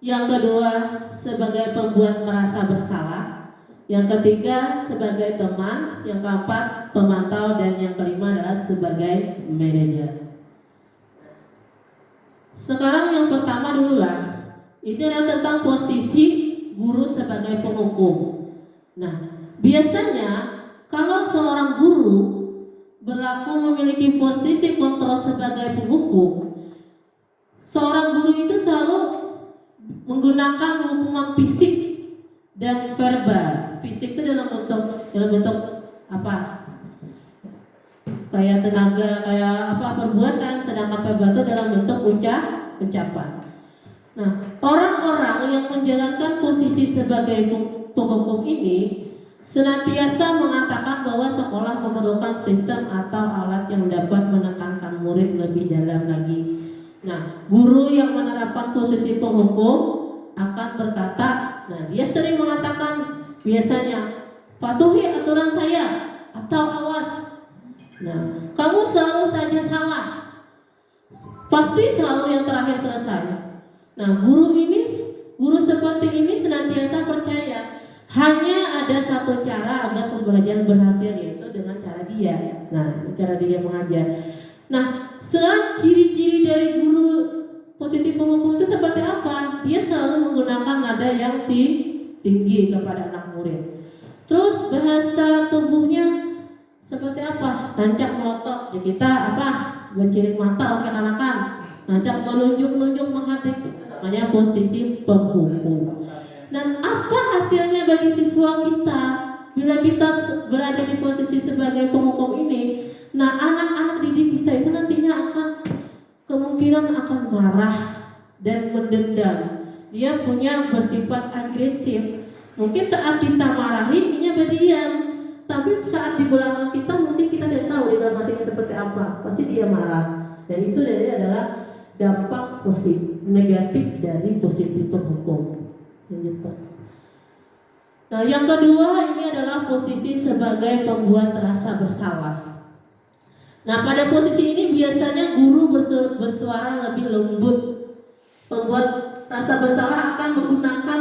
Yang kedua sebagai pembuat merasa bersalah. Yang ketiga sebagai teman. Yang keempat pemantau. Dan yang kelima adalah sebagai manajer. Sekarang yang pertama dulu lah. Ini adalah tentang posisi guru sebagai penghukum. Nah biasanya kalau seorang guru berlaku memiliki posisi kontrol sebagai penghukum, seorang guru itu selalu menggunakan hukuman fisik dan verbal. Fisik itu dalam bentuk apa? Kayak tenaga, kayak apa perbuatan, sedangkan verbal itu dalam bentuk ucapan. Nah, orang-orang yang menjalankan posisi sebagai penghukum ini senantiasa mengatakan bahwa sekolah memerlukan sistem atau alat yang dapat menekankan murid lebih dalam lagi. Nah, guru yang menerapkan posisi penghukum akan berkata, nah dia sering mengatakan biasanya, patuhi aturan saya atau awas. Nah, kamu selalu saja salah. Pasti selalu yang terakhir selesai. Nah, guru seperti ini senantiasa percaya hanya ada satu cara agar pembelajaran berhasil, yaitu dengan cara dia. Nah, cara dia mengajar. Nah, ciri-ciri dari guru posisi penghukum itu seperti apa? Dia selalu menggunakan nada yang tinggi kepada anak murid. Terus bahasa tubuhnya seperti apa? Nancap melotot. Ya kita apa? Mencilik mata oleh anak-anak. Nancap menunjuk-nunjuk menghadap. Namanya posisi penghukum. Dan apa hasilnya bagi siswa kita bila kita berada di posisi sebagai penghukum ini? Nah, anak-anak didik kita itu nantinya kemungkinan akan marah dan mendendam. Dia punya bersifat agresif. Mungkin saat kita marahi, dia berdiam. Tapi saat di belakang kita, mungkin kita tidak tahu di dalam hatinya seperti apa. Pasti dia marah. Dan itu adalah dampak negatif dari posisi penghukum. Nah, yang kedua ini adalah posisi sebagai pembuat rasa bersalah. Nah, pada posisi ini biasanya guru bersuara lebih lembut. Pembuat rasa bersalah akan menggunakan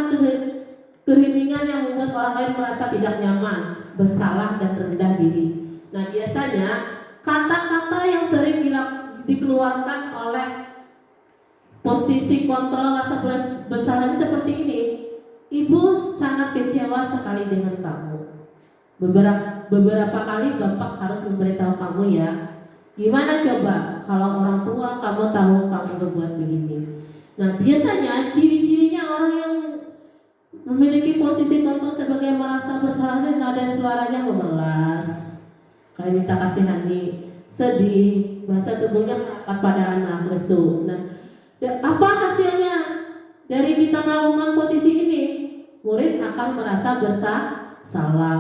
keheningan yang membuat orang lain merasa tidak nyaman, bersalah dan rendah diri. Nah, biasanya kata-kata yang sering dikeluarkan oleh posisi kontrol rasa bersalah ini seperti ini. ibu sangat kecewa sekali dengan kamu. Beberapa kali bapak harus memberitahu kamu ya. Gimana coba kalau orang tua kamu tahu kamu berbuat begini. Nah biasanya ciri-cirinya orang yang memiliki posisi kontrol sebagai merasa bersalah dan nada suaranya memelas, kayak minta kasihani, sedih, bahasa tubuhnya merapat pada anak, lesu. Nah, apa hasilnya dari kita melakukan posisi ini? Murid akan merasa bersalah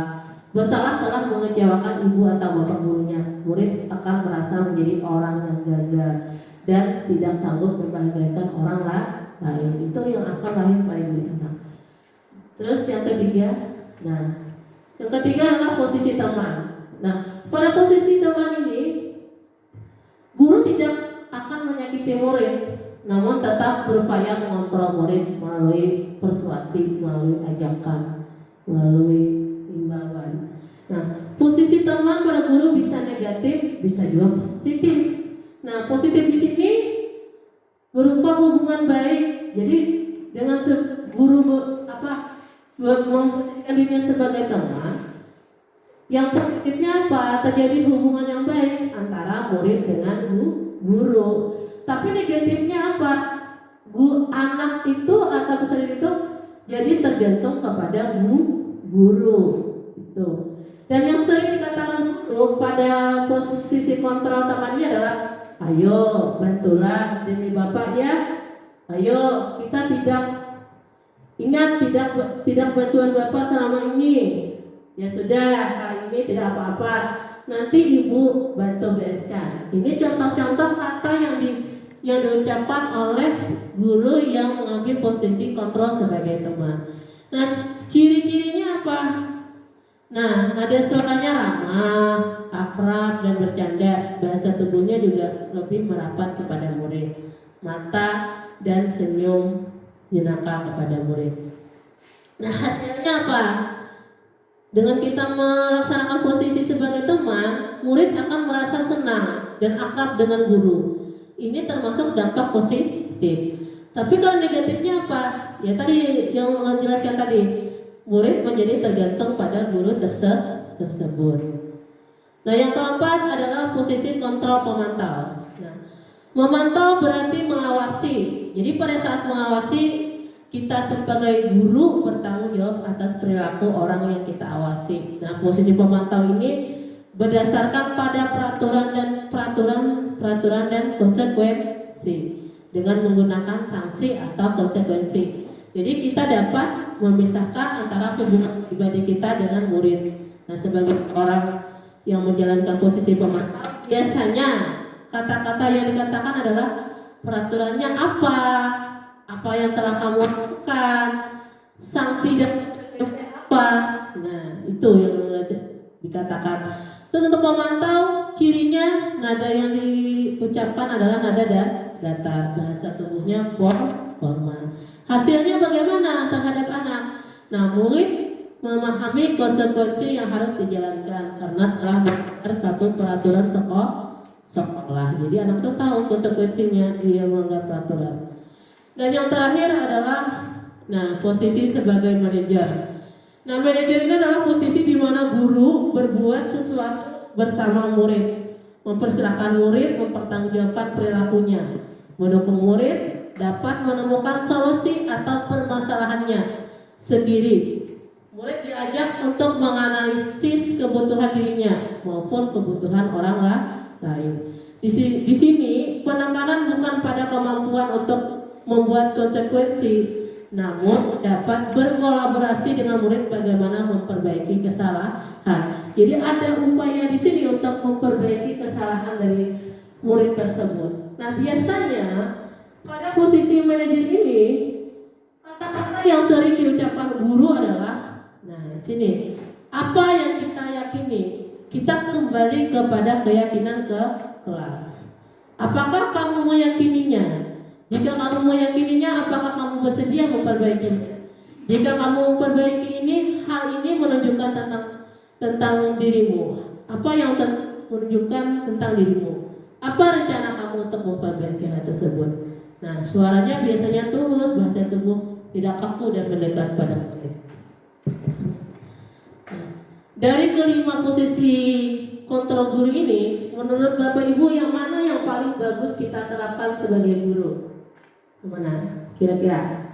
telah mengecewakan ibu atau bapak gurunya. Murid akan merasa menjadi orang yang gagal dan tidak sanggup membahagiakan orang lain. Itu yang akan lahir pada diri anak. Terus yang ketiga, adalah posisi teman. Nah, pada posisi teman ini, guru tidak akan menyakiti murid, namun tetap berupaya mengontrol murid melalui persuasi, melalui ajakan, melalui imbauan. Nah, posisi teman pada guru bisa negatif, bisa juga positif. Nah, positif di sini berupa hubungan baik. Jadi dengan guru memposisikan dirinya sebagai teman, yang positifnya apa? Terjadi hubungan yang baik antara murid dengan guru. Tapi negatifnya apa? Anak itu atau peserta itu jadi tergantung kepada guru itu. Dan yang sering dikatakan guru pada posisi kontrol temannya adalah, ayo bantulah demi bapak ya, ayo kita ingat tidak bantuan bapak selama ini. Ya sudah, kali ini tidak apa-apa. Nanti ibu bantu bereskan. Ini contoh-contoh kata yang diucapkan oleh guru yang mengambil posisi kontrol sebagai teman. Nah, ciri-cirinya apa? Nah, nada suaranya ramah, akrab dan bercanda. Bahasa tubuhnya juga lebih merapat kepada murid. Mata dan senyum jenaka kepada murid. Nah, hasilnya apa? Dengan kita melaksanakan posisi sebagai teman, murid akan merasa senang dan akrab dengan guru. Ini termasuk dampak positif. Tapi kalau negatifnya apa? Ya tadi yang jelaskan tadi, murid menjadi tergantung pada guru tersebut. Nah, yang keempat adalah posisi kontrol pemantau. Nah, memantau berarti mengawasi. Jadi pada saat mengawasi, kita sebagai guru bertanggung jawab atas perilaku orang yang kita awasi. Nah, posisi pemantau ini berdasarkan pada peraturan dan konsekuensi dengan menggunakan sanksi atau konsekuensi. Jadi kita dapat memisahkan antara hubungan pribadi kita dengan murid. Nah, sebagai orang yang menjalankan posisi pemantau, biasanya kata-kata yang dikatakan adalah peraturannya apa yang telah kamu lakukan, sanksi dan apa. Nah, itu yang dikatakan. Terus untuk memantau, cirinya nada yang diucapkan adalah nada datar, bahasa tubuhnya formal. Hasilnya bagaimana terhadap anak? Nah, murid memahami konsekuensi yang harus dijalankan karena telah melanggar satu peraturan sekolah. Jadi anak itu tahu konsekuensinya dia melanggar peraturan. Dan yang terakhir adalah posisi sebagai manajer. Nah, manajer ini adalah posisi di mana guru berbuat sesuatu bersama murid, mempersilahkan murid mempertanggungjawabkan perilakunya, mendukung murid dapat menemukan solusi atau permasalahannya sendiri. Murid diajak untuk menganalisis kebutuhan dirinya maupun kebutuhan orang lain. Di sini penekanan bukan pada kemampuan untuk membuat konsekuensi, namun dapat berkolaborasi dengan murid bagaimana memperbaiki kesalahan. Jadi ada upaya di sini untuk memperbaiki kesalahan dari murid tersebut. Nah, biasanya pada posisi manajer ini kata-kata yang sering diucapkan guru adalah, sini apa yang kita yakini, kita kembali kepada keyakinan ke kelas. Apakah kamu meyakininya? Jika kamu meyakininya, apakah kamu bersedia memperbaikinya? Jika kamu memperbaiki ini, hal ini menunjukkan tentang dirimu. Apa yang menunjukkan tentang dirimu? Apa rencana kamu untuk memperbaiki hal tersebut? Nah, suaranya biasanya tulus, bahasa tubuh tidak kaku dan mendekat pada murid. Nah, dari kelima posisi kontrol guru ini, menurut Bapak Ibu yang mana yang paling bagus kita terapkan sebagai guru? Mana? Kira-kira?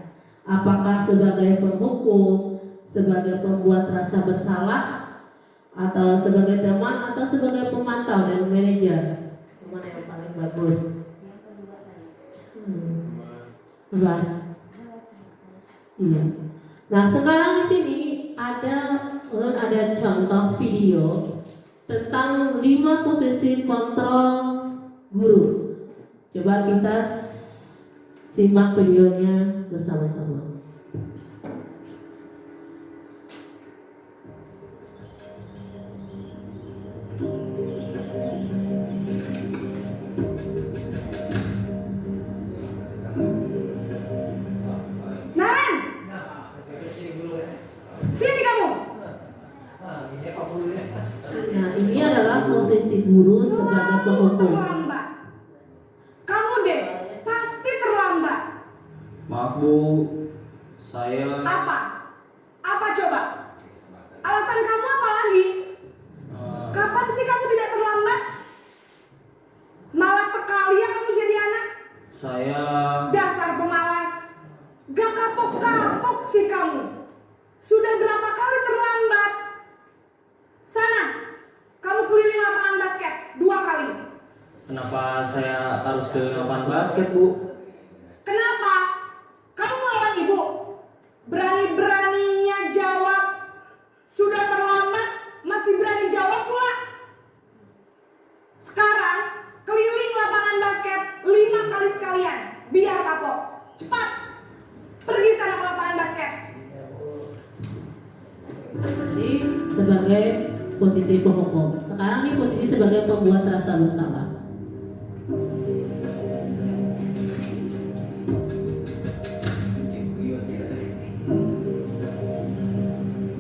Apakah sebagai pemukul, sebagai pembuat rasa bersalah, atau sebagai teman, atau sebagai pemantau dan manajer? Mana yang paling bagus? Benar. Iya. Nah, sekarang di sini ada contoh video tentang 5 posisi kontrol guru. Coba kita simak videonya bersama-sama. Naren, sini kamu. Nah, ini adalah posisi guru sebagai penghukum. Terlambat. Kamu deh, pasti terlambat. Maaf Bu, saya Apa? Apa coba? Alasan kamu apa lagi? Kapan sih kamu tidak terlambat? Malas sekali ya kamu jadi anak. saya Dasar pemalas. Gak kapok-kapok sih kamu. Sudah berapa kali terlambat? Sana, kamu keliling lapangan basket 2 kali. kenapa saya harus ke lapangan basket Bu? Kenapa? Kamu melawan ibu? Berani-beraninya jawab. Sudah terlambat, masih berani jawab pula. Sekarang, keliling lapangan basket 5 kali sekalian. Biar kapok. Cepat. Pergi sana ke lapangan basket. Jadi sebagai posisi penghukum. Sekarang ini posisi sebagai pembuat rasa bersalah.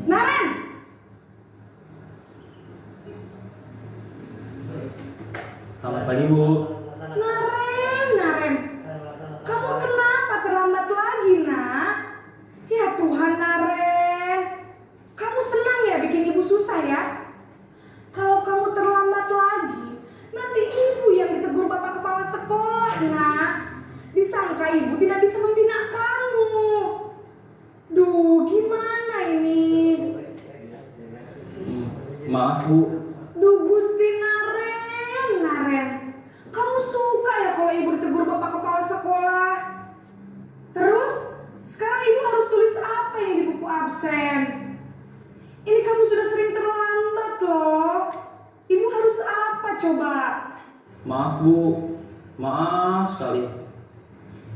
Naren, Selamat pagi Bu. Naren. Kamu kenapa terlambat lagi, nak? Ya Tuhan, Naren. Kamu senang ya bikin ibu susah ya? Kalau kamu terlambat lagi, nanti ibu yang ditegur bapak kepala sekolah, nak. Disangka ibu tidak bisa membina kamu. Duh, gimana ini? Maaf Bu, Duh, Gusti Naren. Kamu suka ya kalau ibu ditegur bapak kepala sekolah? Terus, sekarang ibu harus tulis apa ini di buku absen? Ini kamu sudah sering terlambat loh. Ibu harus apa coba? maaf Bu, maaf sekali.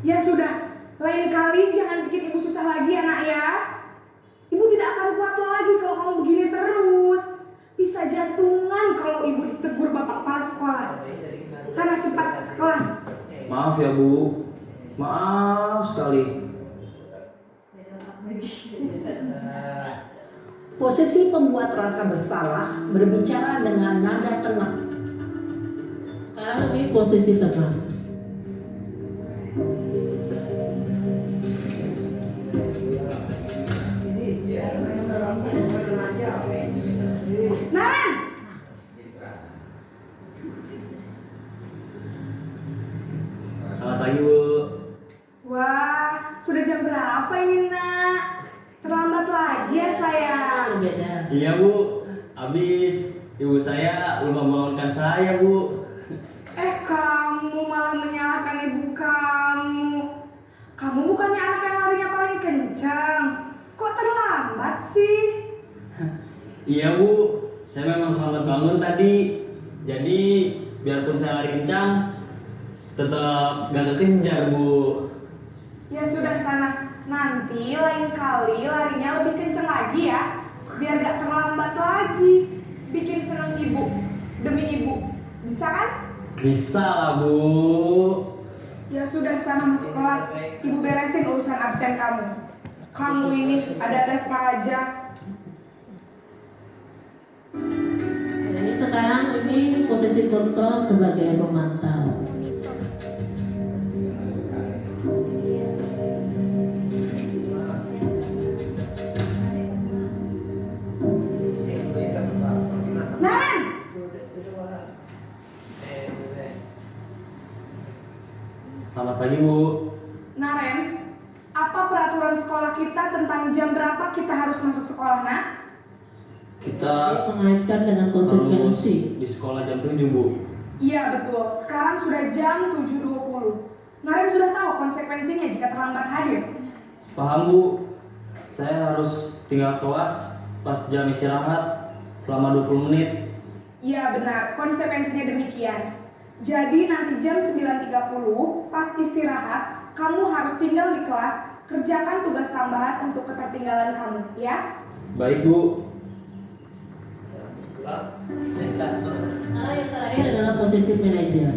Ya sudah, lain kali jangan bikin ibu susah lagi ya nak ya. Ibu tidak akan kuat lagi kalau kamu begini terus. Bisa jantungan kalau ibu ditegur bapak kepala sekolah. Sana cepat ke kelas. Maaf ya Bu, maaf sekali. Posisi pembuat rasa bersalah berbicara dengan nada tenang. Sekarang ini posisi tenang. Naren, Selamat pagi Bu. wah sudah jam berapa ini nak? Terlambat lagi ya sayang. Beda. Iya Bu, habis ibu saya lupa membangunkan saya Bu. Kamu malah menyalahkan ibu kamu. Kamu bukannya anak yang larinya paling kencang. Kok terlambat sih? Iya Bu, saya memang terlambat bangun tadi. Jadi biarpun saya lari kencang, tetap gak kekejar Bu. Ya sudah sana. Nanti lain kali larinya lebih kencang lagi ya. Biar gak terlambat lagi. Bikin seneng ibu. Demi ibu. Bisa kan? Bisa lah Bu. Ya sudah sana masuk kelas. Ibu beresin urusan absen kamu. Kamu ini ada aja. Jadi sekarang ini posisi kontrol sebagai pemantau. Selamat pagi, Bu. Naren, apa peraturan sekolah kita tentang jam berapa kita harus masuk sekolah, nak? Kita Mengaitkan dengan harus konsekuensi. di sekolah jam 7, Bu. Iya betul, sekarang sudah jam 7.20. Naren sudah tahu konsekuensinya jika terlambat hadir. Paham, Bu. Saya harus tinggal kelas pas jam istirahat selama 20 menit. Iya benar, konsekuensinya demikian. Jadi nanti jam 9.30 pas istirahat, kamu harus tinggal di kelas, kerjakan tugas tambahan untuk ketertinggalan kamu, ya? Baik, Bu. Nah, yang terakhir adalah posisi manajer.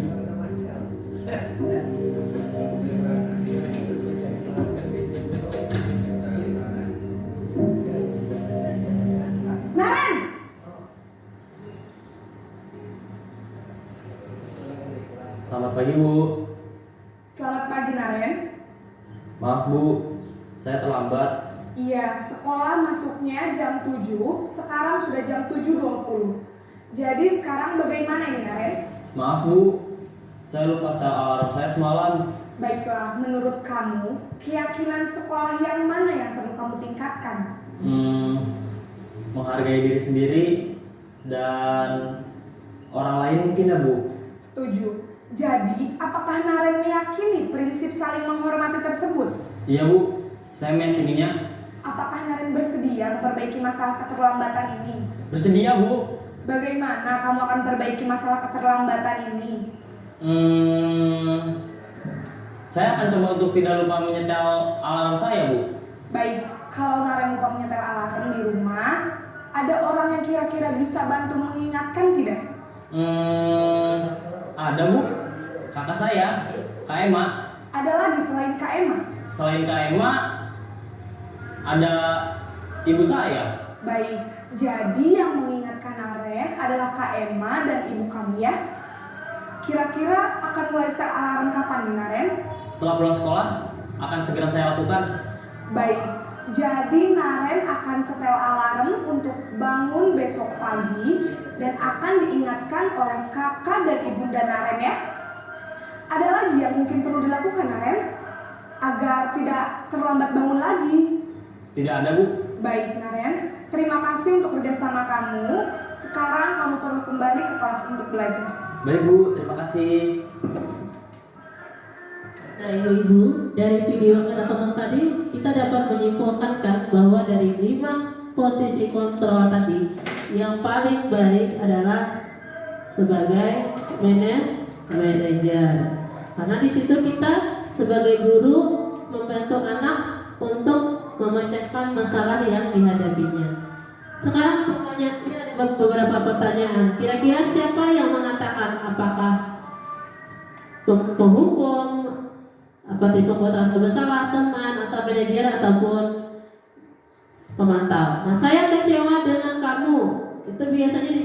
Naren! Selamat pagi, Bu. Selamat pagi Naren. Maaf, Bu. Saya terlambat. Iya, sekolah masuknya jam 7, sekarang sudah jam 7.20. Jadi sekarang bagaimana ini Naren? Maaf, Bu. Saya lupa setel alarm saya semalam. Baiklah, menurut kamu, keyakinan sekolah yang mana yang perlu kamu tingkatkan? Menghargai diri sendiri dan orang lain mungkin ya, Bu. Setuju. Jadi, apakah Naren meyakini prinsip saling menghormati tersebut? Iya, Bu. Saya meyakininya. Apakah Naren bersedia memperbaiki masalah keterlambatan ini? Bersedia, Bu. Bagaimana kamu akan perbaiki masalah keterlambatan ini? Saya akan coba untuk tidak lupa menyetel alarm saya, Bu. Baik, kalau Naren lupa menyetel alarm di rumah, ada orang yang kira-kira bisa bantu mengingatkan tidak? Ada, Bu. Kakak saya, Kak Emma. Ada lagi selain Kak Emma? Selain Kak Emma, ada ibu saya. Baik, jadi yang mengingatkan Naren adalah Kak Emma dan ibu kamu ya? Kira-kira akan mulai setel alarm kapan nih Naren? Setelah pulang sekolah, akan segera saya lakukan. Baik, jadi Naren akan setel alarm untuk bangun besok pagi dan akan diingatkan oleh kakak dan ibunda Naren ya. Ada lagi yang mungkin perlu dilakukan Naren agar tidak terlambat bangun lagi? Tidak ada, Bu. Baik Naren, terima kasih untuk kerjasama kamu. Sekarang kamu perlu kembali ke kelas untuk belajar. Baik, Bu. Terima kasih. Nah, ibu-ibu, dari video yang kita tonton tadi, kita dapat menyimpulkan bahwa dari 5 posisi kontrol tadi, yang paling baik adalah sebagai manajer. Karena di situ kita sebagai guru membantu anak untuk memecahkan masalah yang dihadapinya. Sekarang pertanyaannya ada beberapa pertanyaan. Kira-kira siapa yang mengatakan, apakah penghukum, apa pembuat rasa bersalah, teman atau manajer ataupun pemantau? Nah, saya kecewa dengan kamu. Itu biasanya di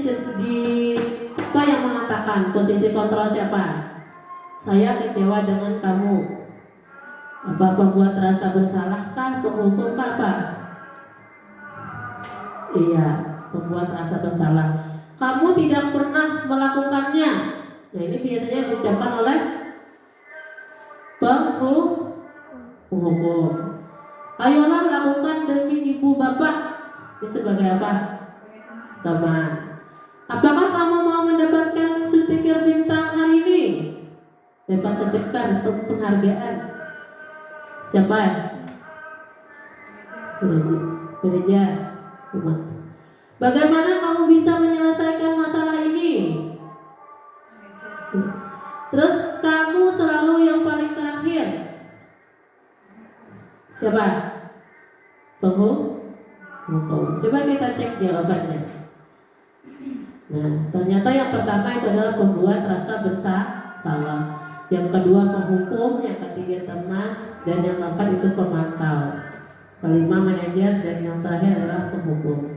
siapa yang mengatakan, posisi kontrol siapa? Saya kecewa dengan kamu. Apa pembuat rasa bersalahkah, penghukum apa? Iya, pembuat rasa bersalah. Kamu tidak pernah melakukannya. Nah, ini biasanya diucapkan oleh penghukum. Ayolah lakukan demi ibu bapak. Ini sebagai apa? Teman. Apakah kamu mau mendapatkan stiker bintang hari ini? Dapat stiker penghargaan. Siapa? Manajer. Bagaimana kamu bisa menyelesaikan masalah ini? Terus kamu selalu yang paling terakhir. Siapa? Penghukum. Coba kita cek jawabannya. Nah, ternyata yang pertama itu adalah pembuat rasa bersalah. Yang kedua penghukum, yang ketiga teman, dan yang keempat itu pemantau. Kelima manajer, dan yang terakhir adalah penghukum.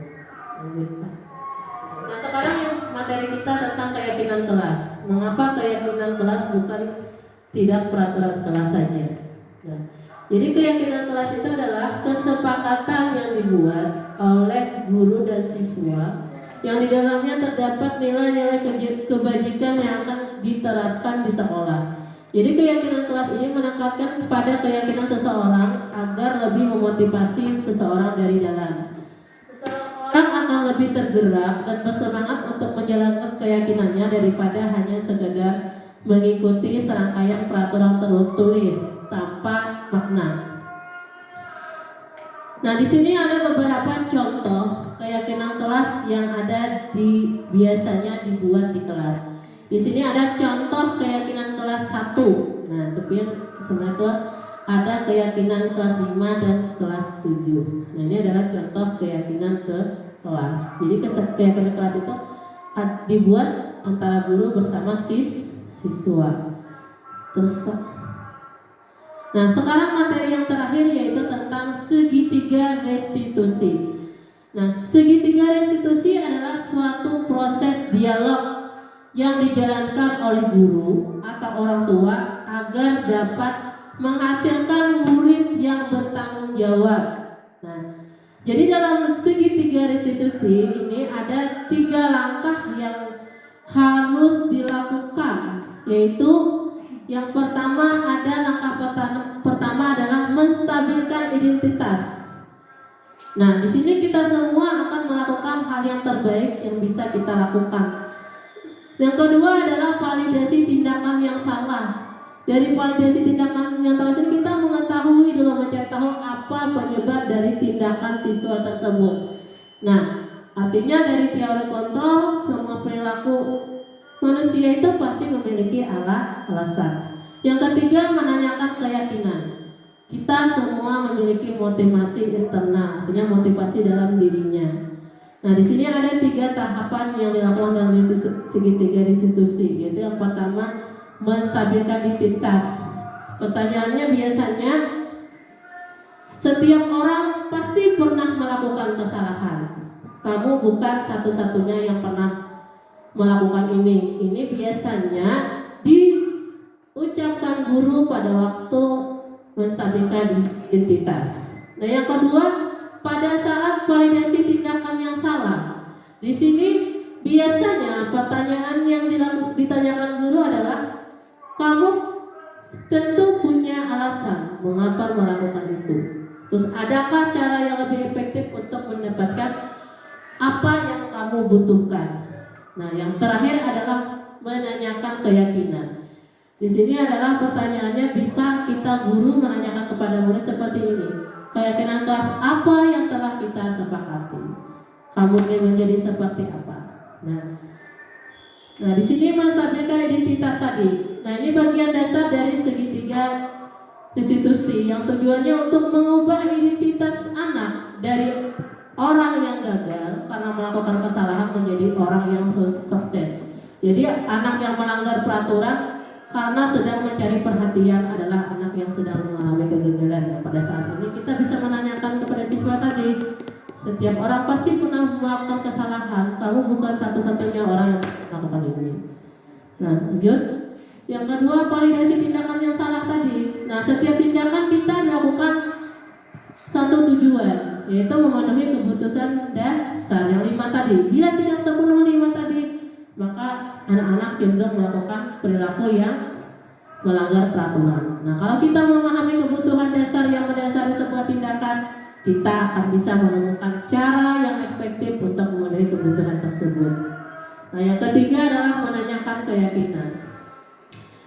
Nah, sekarang yang materi kita tentang keyakinan kelas. Mengapa keyakinan kelas bukan tidak peraturan kelas saja? Nah, jadi keyakinan kelas itu adalah kesepakatan yang dibuat oleh guru dan siswa yang di dalamnya terdapat nilai-nilai kebajikan yang akan diterapkan di sekolah. Jadi keyakinan kelas ini menekankan kepada keyakinan seseorang agar lebih memotivasi seseorang dari dalam. Seseorang akan lebih tergerak dan bersemangat untuk menjalankan keyakinannya daripada hanya sekedar mengikuti serangkaian peraturan tertulis tanpa makna. Nah, di sini ada beberapa contoh keyakinan kelas yang biasanya dibuat di kelas. Di sini ada contoh keyakinan kelas 1. Nah, tapi yang sebenarnya itu ada keyakinan kelas 5 dan kelas 7. Nah, ini adalah contoh keyakinan ke kelas. Jadi keyakinan kelas itu dibuat antara guru bersama siswa. Terus Pak. Nah, sekarang materi yang terakhir yaitu tentang segitiga restitusi. Nah, segitiga restitusi adalah suatu proses dialog yang dijalankan oleh guru atau orang tua agar dapat menghasilkan murid yang bertanggung jawab. Nah, jadi dalam segitiga restitusi ini ada 3 langkah yang harus dilakukan, yaitu yang pertama adalah menstabilkan identitas. Nah, di sini kita semua akan melakukan hal yang terbaik yang bisa kita lakukan. Yang kedua adalah validasi tindakan yang salah. Dari validasi tindakan yang salah ini kita mencari tahu apa penyebab dari tindakan siswa tersebut. Nah, artinya dari teori kontrol semua perilaku manusia itu pasti memiliki alasan. Yang ketiga menanyakan keyakinan. Kita semua memiliki motivasi internal, artinya motivasi dalam dirinya. Nah, di sini ada 3 tahapan yang dilakukan dalam segitiga restitusi, yaitu yang pertama menstabilkan identitas. Pertanyaannya biasanya setiap orang pasti pernah melakukan kesalahan. Kamu bukan satu-satunya yang pernah melakukan ini. Ini biasanya diucapkan guru pada waktu menstabilkan identitas. Nah, yang kedua pada saat validasi tindakan yang salah. Di sini biasanya pertanyaan yang ditanyakan guru adalah kamu tentu punya alasan mengapa melakukan itu. Terus adakah cara yang lebih efektif untuk mendapatkan apa yang kamu butuhkan? Nah, yang terakhir adalah menanyakan keyakinan. Di sini adalah pertanyaannya bisa kita guru menanyakan kepada murid seperti ini. Keyakinan kelas apa yang telah kita sepakati? Kamu ingin menjadi seperti apa? Nah, di sini menstabilkan identitas tadi. Nah, ini bagian dasar dari segitiga restitusi yang tujuannya untuk mengubah identitas anak dari orang yang gagal karena melakukan kesalahan menjadi orang yang sukses. Jadi anak yang melanggar peraturan karena sedang mencari perhatian adalah anak yang sedang mengalami kegagalan. Dan pada saat ini kita bisa menanyakan kepada siswa tadi, setiap orang pasti pernah melakukan kesalahan. Kamu bukan satu-satunya orang yang melakukan ini. Nah, lanjut. Yang kedua, validasi tindakan yang salah tadi. Nah, setiap tindakan kita dilakukan satu tujuan, yaitu memenuhi kebutuhan dasar yang 5 tadi. Bila tidak terpenuhi 5 tadi, maka anak-anak cenderung melakukan perilaku yang melanggar peraturan. Nah, kalau kita memahami kebutuhan dasar yang mendasari sebuah tindakan, kita akan bisa menemukan cara yang efektif untuk memenuhi kebutuhan tersebut. Nah, yang ketiga adalah menanyakan keyakinan.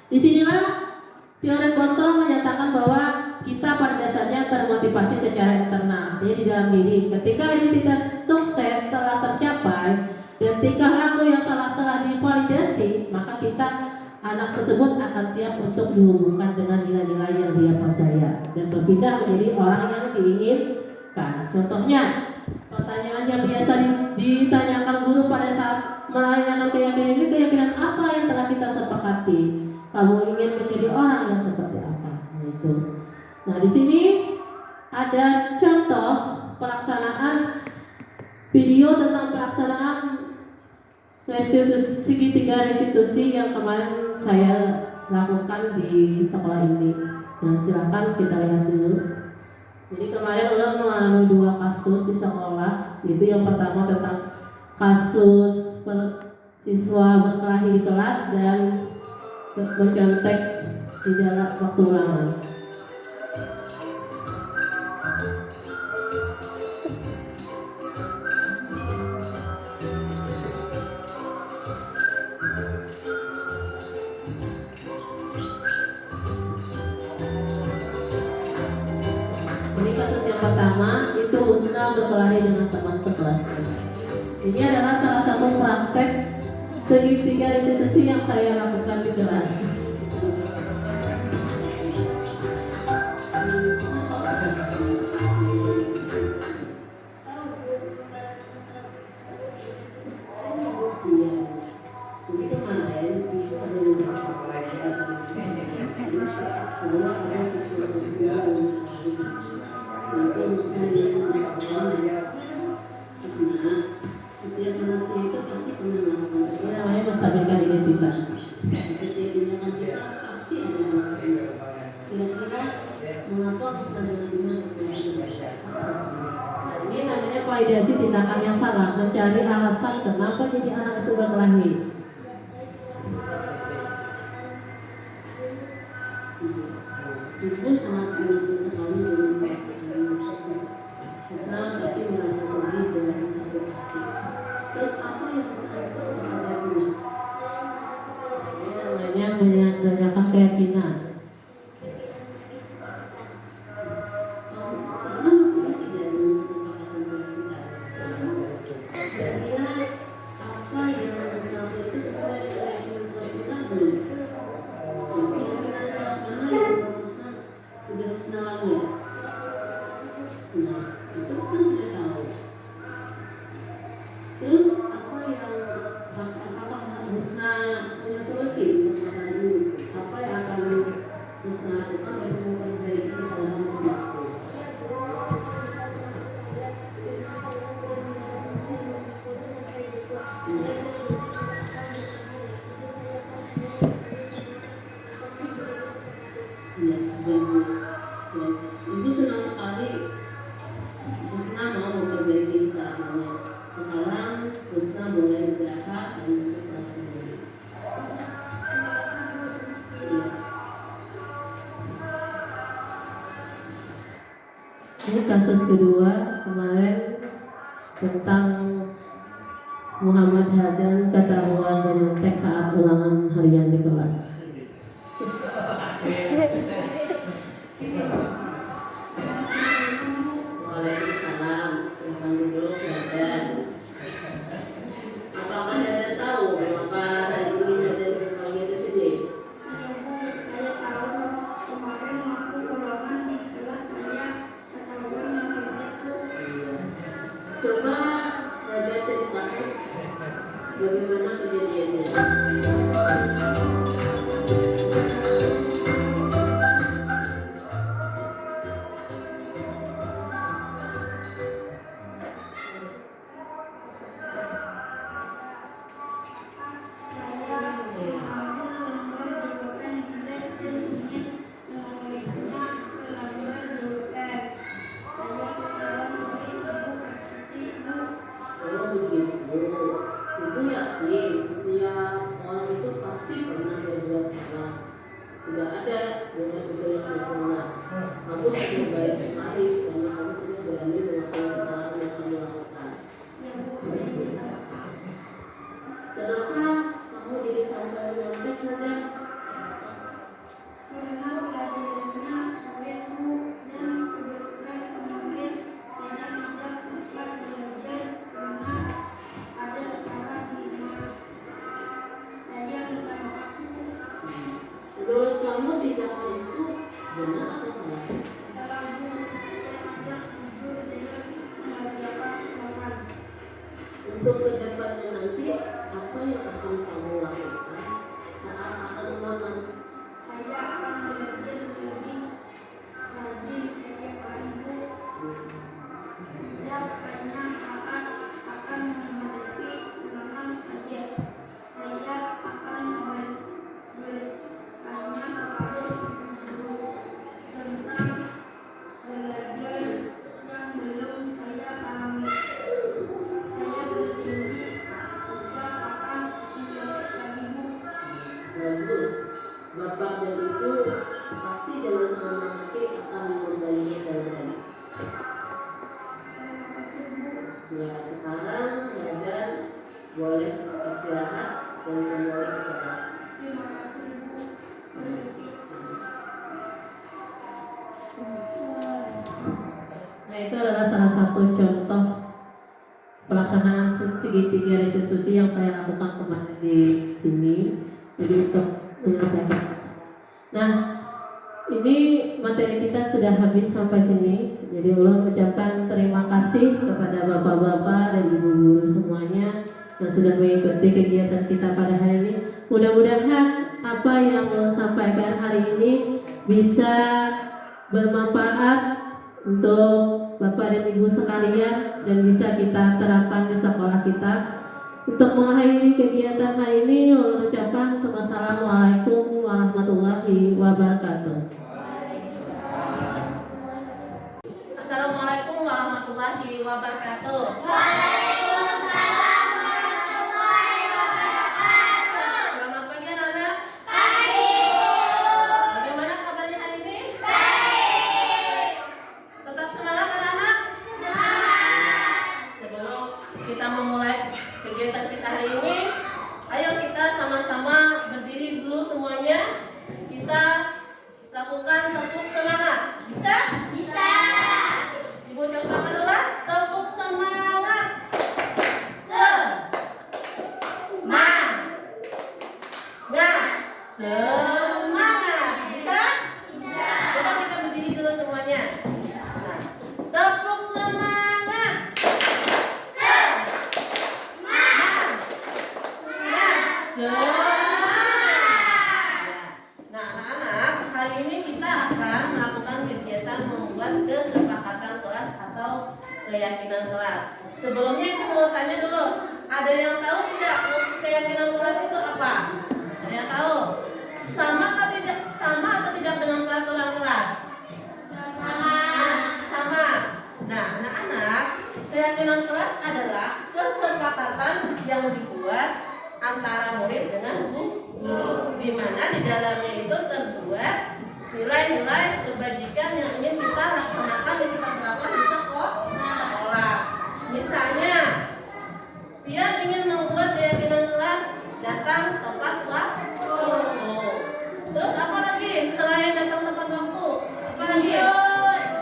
Disinilah teori kontrol menyatakan bahwa kita pada dasarnya termotivasi secara internal, jadi di dalam diri. Ketika identitas sukses telah tercapai dan tingkah laku yang telah divalidasi, maka anak tersebut akan siap untuk dihubungkan dengan nilai-nilai yang dia percaya dan berpindah menjadi orang yang diinginkan. Contohnya, pertanyaan yang biasa ditanyakan guru pada saat menanyakan keyakinan ini, keyakinan apa yang telah kita sepakati? Kamu ingin menjadi orang yang seperti apa? Nah, di sini ada contoh pelaksanaan video tentang pelaksanaan segitiga restitusi yang kemarin saya lakukan di sekolah ini. Nah, silakan kita lihat dulu. Jadi kemarin udah mengalami 2 kasus di sekolah. Itu yang pertama tentang kasus siswa berkelahi di kelas dan mencontek di dalam waktu ulangan. Ini kasus yang pertama, itu Husna berkelahi dengan teman sekelasnya. Ini adalah salah satu praktek segitiga restitusi yang saya lakukan di kelas. Ini namanya menstabilkan identitas. Ini namanya validasi tindakan yang salah, mencari alasan kenapa jadi anak itu berkelahi. Ibu sangat mengerti sekali dengan karena pasti merasa sedih dengan sakit hati. Terus apa yang harus itu terhadapnya? Ini namanya menanyakan keyakinan. Terus apa yang apakah Husna punya solusi untuk masalah ini? Apa yang akan Husna lakukan untuk memperbaiki kesalahan Husna? Ya, bagus. Ibu senang sekali Husna mau memperbaiki kesalahannya. Sekarang Husna boleh istirahat dan masuk kelas sendiri. Ya. Ini kasus kedua kemarin tentang Muhammad Hadan ketahuan menyontek saat ulangan harian di kelas. Waalaikumsalam, silakan duduk Hadan. Apakah Hadan tahu mengapa hari ini Hadan dipanggil ke sini? Saya tahu kemarin waktu ulangan di kelas saya ketahuan itu. Coba Hadan ceritakan bagaimana kejadiannya. Kalau begitu, Ibu yakin setiap orang itu pasti pernah berbuat salah. Tidak ada orang itu yang sempurna. Kamu sudah baik sekali karena kamu sudah berani melakukan kesalahan yang kamu lakukan. Kenapa kamu jadi sampai menyontek Hadan? Karena pelajarannya sulit Bu, dan kebetulan kemarin saya tidak sempat belajar karena ada acara di rumah. Saya minta maaf Bu. Menurut kamu tindakan itu benar atau salah? Salah Bu, saya tidak jujur dengan mengerjakan ulangan. Untuk kedepannya nanti, apa yang akan kamu lakukan saat akan ulangan? Saya akan belajar lebih rajin setiap hari Bu. Tidak hanya saat akan menghadapi ulangan saja. Saya akan bertanya kepada guru tentang belajar yang belum saya pahami. Saya berjanji tidak akan menjadi lagi Bu. Bagus. Bapak dan Ibu itu adalah salah satu contoh pelaksanaan segitiga restitusi yang saya lakukan kemarin di sini. Jadi untuk menyelesaikan masalah. Nah, ini materi kita sudah habis sampai sini. Jadi ulun ucapkan terima kasih kepada bapak-bapak dan ibu guru semuanya yang sudah mengikuti kegiatan kita pada hari ini. Mudah-mudahan apa yang ulun sampaikan hari ini bisa bermanfaat untuk bapak dan ibu sekalian dan bisa kita terapkan di sekolah kita. Untuk mengakhiri kegiatan hari ini, ulun ucapkan wassalamualaikum warahmatullahi wabarakatuh. Assalamualaikum warahmatullahi wabarakatuh. Selamat pagi anak-anak. Bagaimana kabarnya hari ini? Tetap semangat anak-anak? Sebelum kita memulai kegiatan kita hari ini, ayo kita sama-sama berdiri dulu semuanya. Kita lakukan tepuk semangat. Bisa? Bisa. Ibu contohkan dulu lah. Tepuk semangat. Semangat. Bisa? Bisa. Coba kita berdiri dulu semuanya. Nah, tepuk semangat. Nah, anak-anak, hari ini kita akan melakukan kegiatan membuat kesepakatan kelas atau keyakinan kelas. Sebelumnya itu mau tanya dulu, ada yang tahu tidak keyakinan kelas itu apa? Ada yang tahu? Sama atau tidak dengan peraturan kelas? Sama. Nah, anak-anak, keyakinan kelas adalah kesepakatan yang dibuat antara murid dengan guru, di mana di dalamnya itu terbuat nilai-nilai kebajikan yang ingin kita laksanakan dan kita terapkan di sekolah. Misalnya, Pian ingin membuat keyakinan kelas datang tepat waktu. Terus apa lagi selain datang tepat waktu? Apa lagi?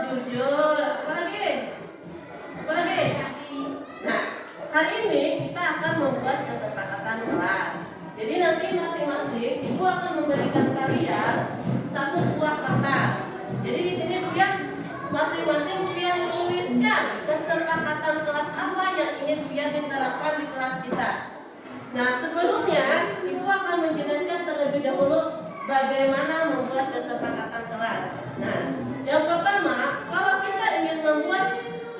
Jujur. Apa lagi? Nah, hari ini kita akan membuat kesepakatan kelas. Jadi nanti masing-masing ibu akan memberikan kalian satu buah kertas. Jadi di sini Pian masing-masing Pian tuliskan kesepakatan kelas apa yang ingin Pian diterapkan di kelas kita. Nah, sebelumnya ibu akan menjelaskan terlebih dahulu bagaimana membuat kesepakatan kelas. Nah, yang pertama, kalau kita ingin membuat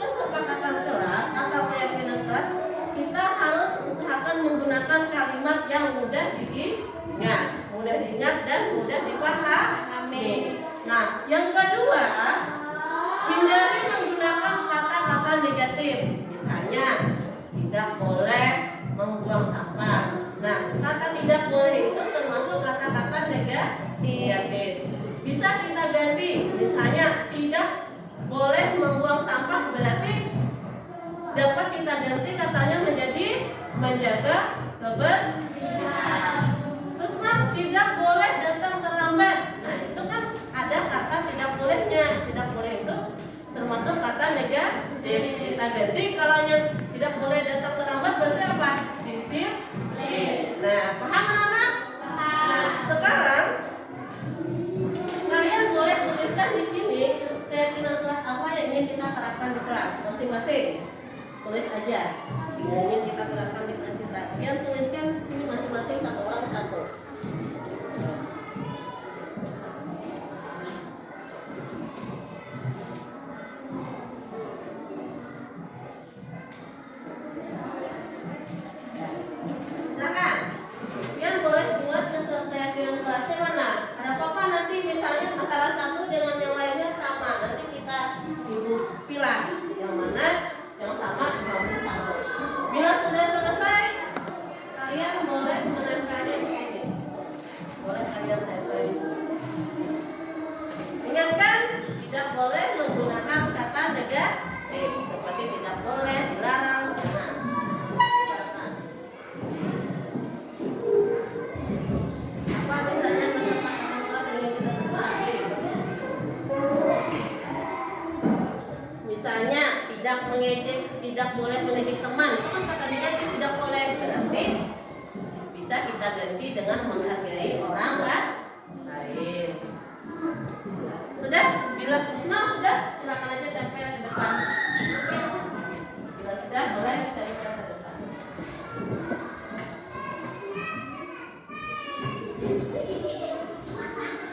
kesepakatan kelas atau keyakinan kelas, kita harus usahakan menggunakan kalimat yang mudah diingat dan mudah dipahami. Nah, yang kedua, hindari menggunakan kata-kata negatif. Misalnya, tidak boleh membuang sampah. Nah, kata tidak boleh itu termasuk kata-kata negatif. Bisa kita ganti, misalnya tidak boleh membuang sampah, berarti dapat kita ganti katanya menjadi menjaga kebersihan. Terus tidak boleh datang terlambat. Nah, itu kan ada kata tidak bolehnya. Tidak boleh itu termasuk kata negatif. Kita ganti kalau yang tidak boleh datang terlambat berarti apa? Disiplin. Nah, paham anak-anak? Nah, sekarang kalian boleh tuliskan di sini keyakinan kelas apa yang ingin kita terapkan di kelas masing-masing. Tulis aja yang ingin kita terapkan di kelas kita. Kalian tuliskan di sini masing-masing satu orang satu. Silakan. Kalian boleh buat keyakinan kelasnya mana? Ada apa-apa nanti misalnya antara satu dengan yang lainnya sama. Nanti kita ibu pilih yang mana yang sama nomor satu. Bila sudah selesai, kalian boleh menempelnya di sini. mengejek, tidak boleh mengejek teman. Itu kan kata negatif, tidak boleh. Berarti bisa kita ganti dengan menghargai orang lain. Sudah? Bila sudah, silakan aja tempel di depan. Bila sudah, boleh kita tempel ke depan.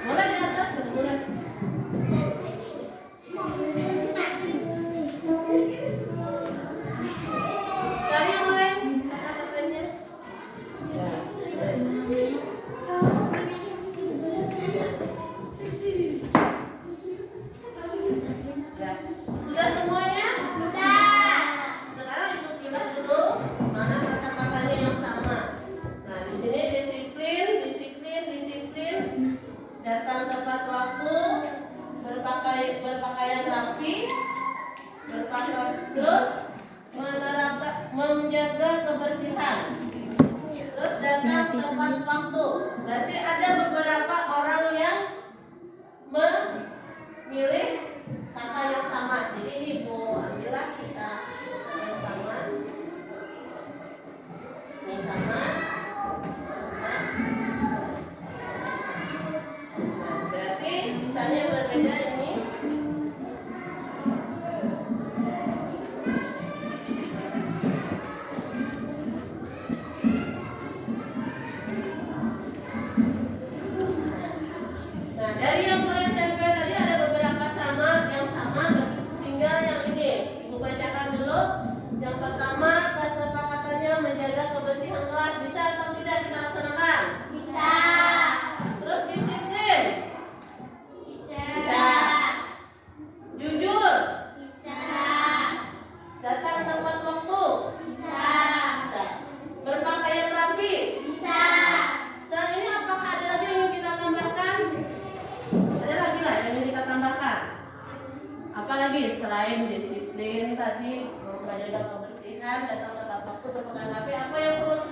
Boleh di atas, boleh. Cari yang lain, kata-katanya. Sudah semuanya? Sudah. Sekarang ibu pilih dulu mana kata-katanya yang sama. Nah, di sini disiplin, datang tepat waktu, berpakaian rapi, terus menjaga kebersihan. Terus datang tepat waktu. Berarti ada beberapa orang yang memilih kata yang sama. Jadi ini Bu, ambillah kita yang sama. Ini sama. Nah, berarti sisanya berbeda ini. Nah, dari yang kalian tempel tadi ada beberapa yang sama, tinggal yang ini. Ibu bacakan dulu. Yang pertama, kesepakatannya menjaga kebersihan kelas. Bisa atau tidak kita laksanakan? Bisa. Terus disiplin? Bisa. Jujur? Bisa. Datang tepat waktu? Bisa. Berpakaian rapi? Bisa. Selain ini apakah ada lagi yang ingin kita tambahkan? Ada lagi lah yang ingin kita tambahkan. Apalagi selain disiplin tadi, menjaga kebersihan, datang tepat waktu, berpakaian rapi,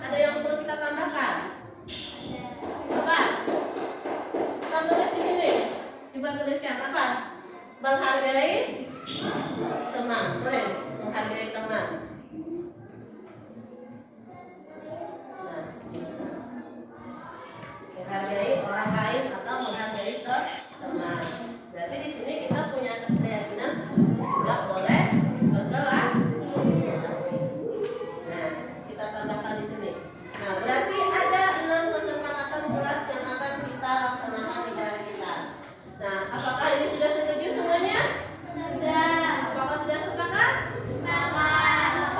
ada yang perlu kita tambahkan? Apa? Kita tulis di sini. Coba tuliskan apa? Menghargai teman. Tulis menghargai teman. Nah, menghargai orang lain atau menghargai teman. Berarti di sini kita punya keyakinan tidak boleh bergerak. Nah, kita tambahkan di sini. Nah, berarti ada 6 kesepakatan kelas yang akan kita laksanakan di kelas kita. Nah, apakah ini sudah setuju semuanya? Sudah. Apakah sudah sepakat? Sepakat.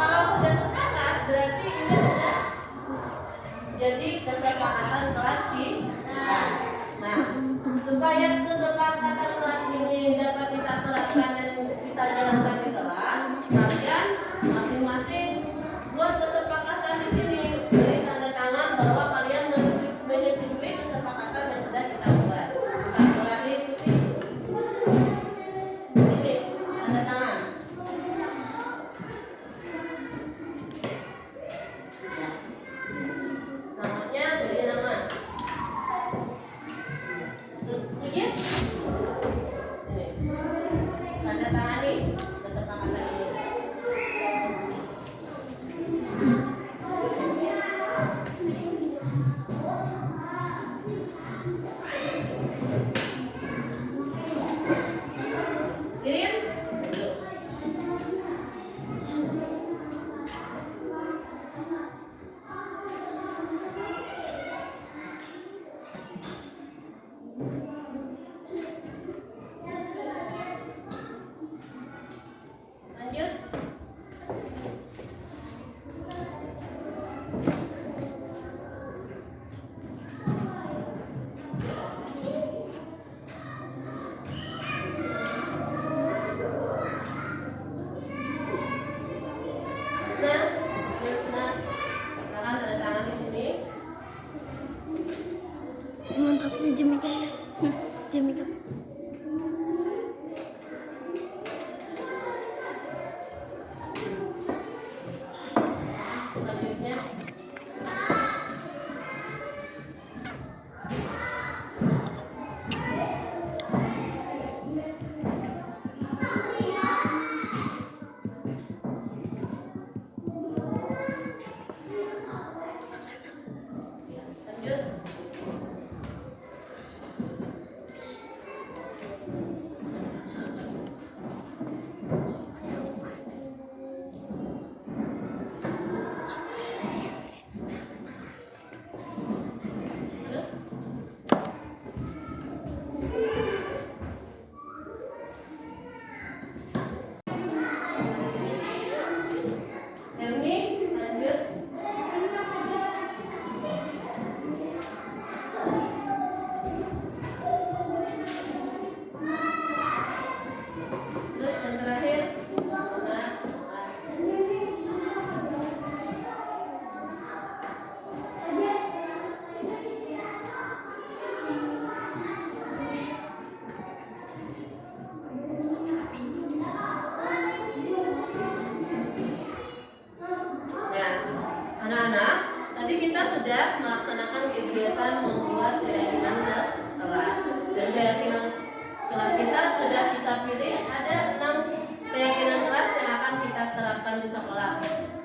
sudah kita pilih ada 6 keyakinan kelas yang akan kita terapkan di sekolah.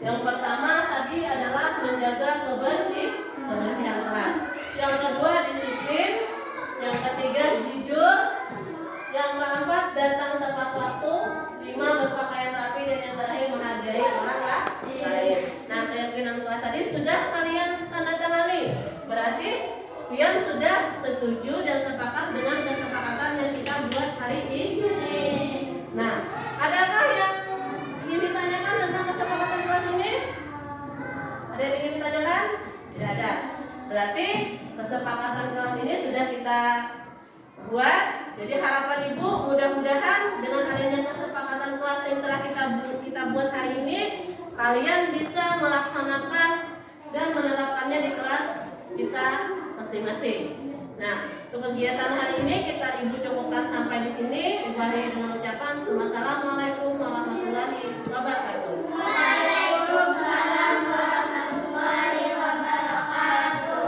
Yang pertama tadi adalah menjaga kebersihan kelas. Yang kedua disiplin. Yang ketiga jujur. Yang keempat datang tepat waktu. 5 berpakaian rapi, dan yang terakhir menghargai orang lain. Nah, keyakinan kelas tadi sudah kalian tanda tangani. Berarti kalian sudah setuju dan sepakat dengan kesepakatan yang kita buat hari ini. Nah, adakah yang ingin ditanyakan tentang kesepakatan kelas ini? Ada yang ingin ditanyakan? Tidak ada. Berarti kesepakatan kelas ini sudah kita buat. Jadi harapan Ibu mudah-mudahan dengan adanya kesepakatan kelas yang telah kita buat hari ini, kalian bisa melaksanakan dan menerapkannya di kelas kita masing-masing. Nah, untuk kegiatan hari ini Ibu cukupkan sampai di sini. Ibu akhiri dengan ucapan Assalamualaikum warahmatullahi wabarakatuh. Waalaikumsalam warahmatullahi wabarakatuh.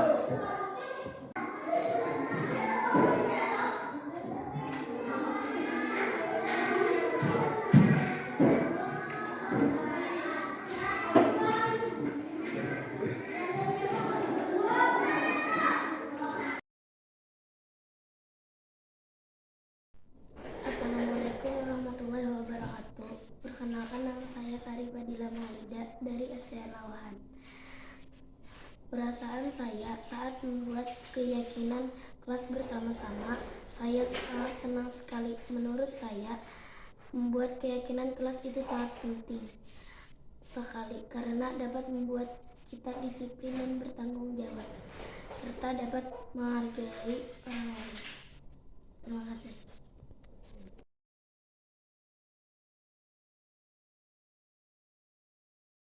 Assalamualaikum warahmatullahi wabarakatuh. Perkenalkan, nama saya Sari Fadila Maulida dari SDN Lawahan. Perasaan saya saat membuat keyakinan kelas bersama-sama, saya sangat senang sekali. Menurut saya, membuat keyakinan kelas itu sangat penting sekali karena dapat membuat kita disiplin dan bertanggung jawab, serta dapat menghargai orang lain. Terima kasih.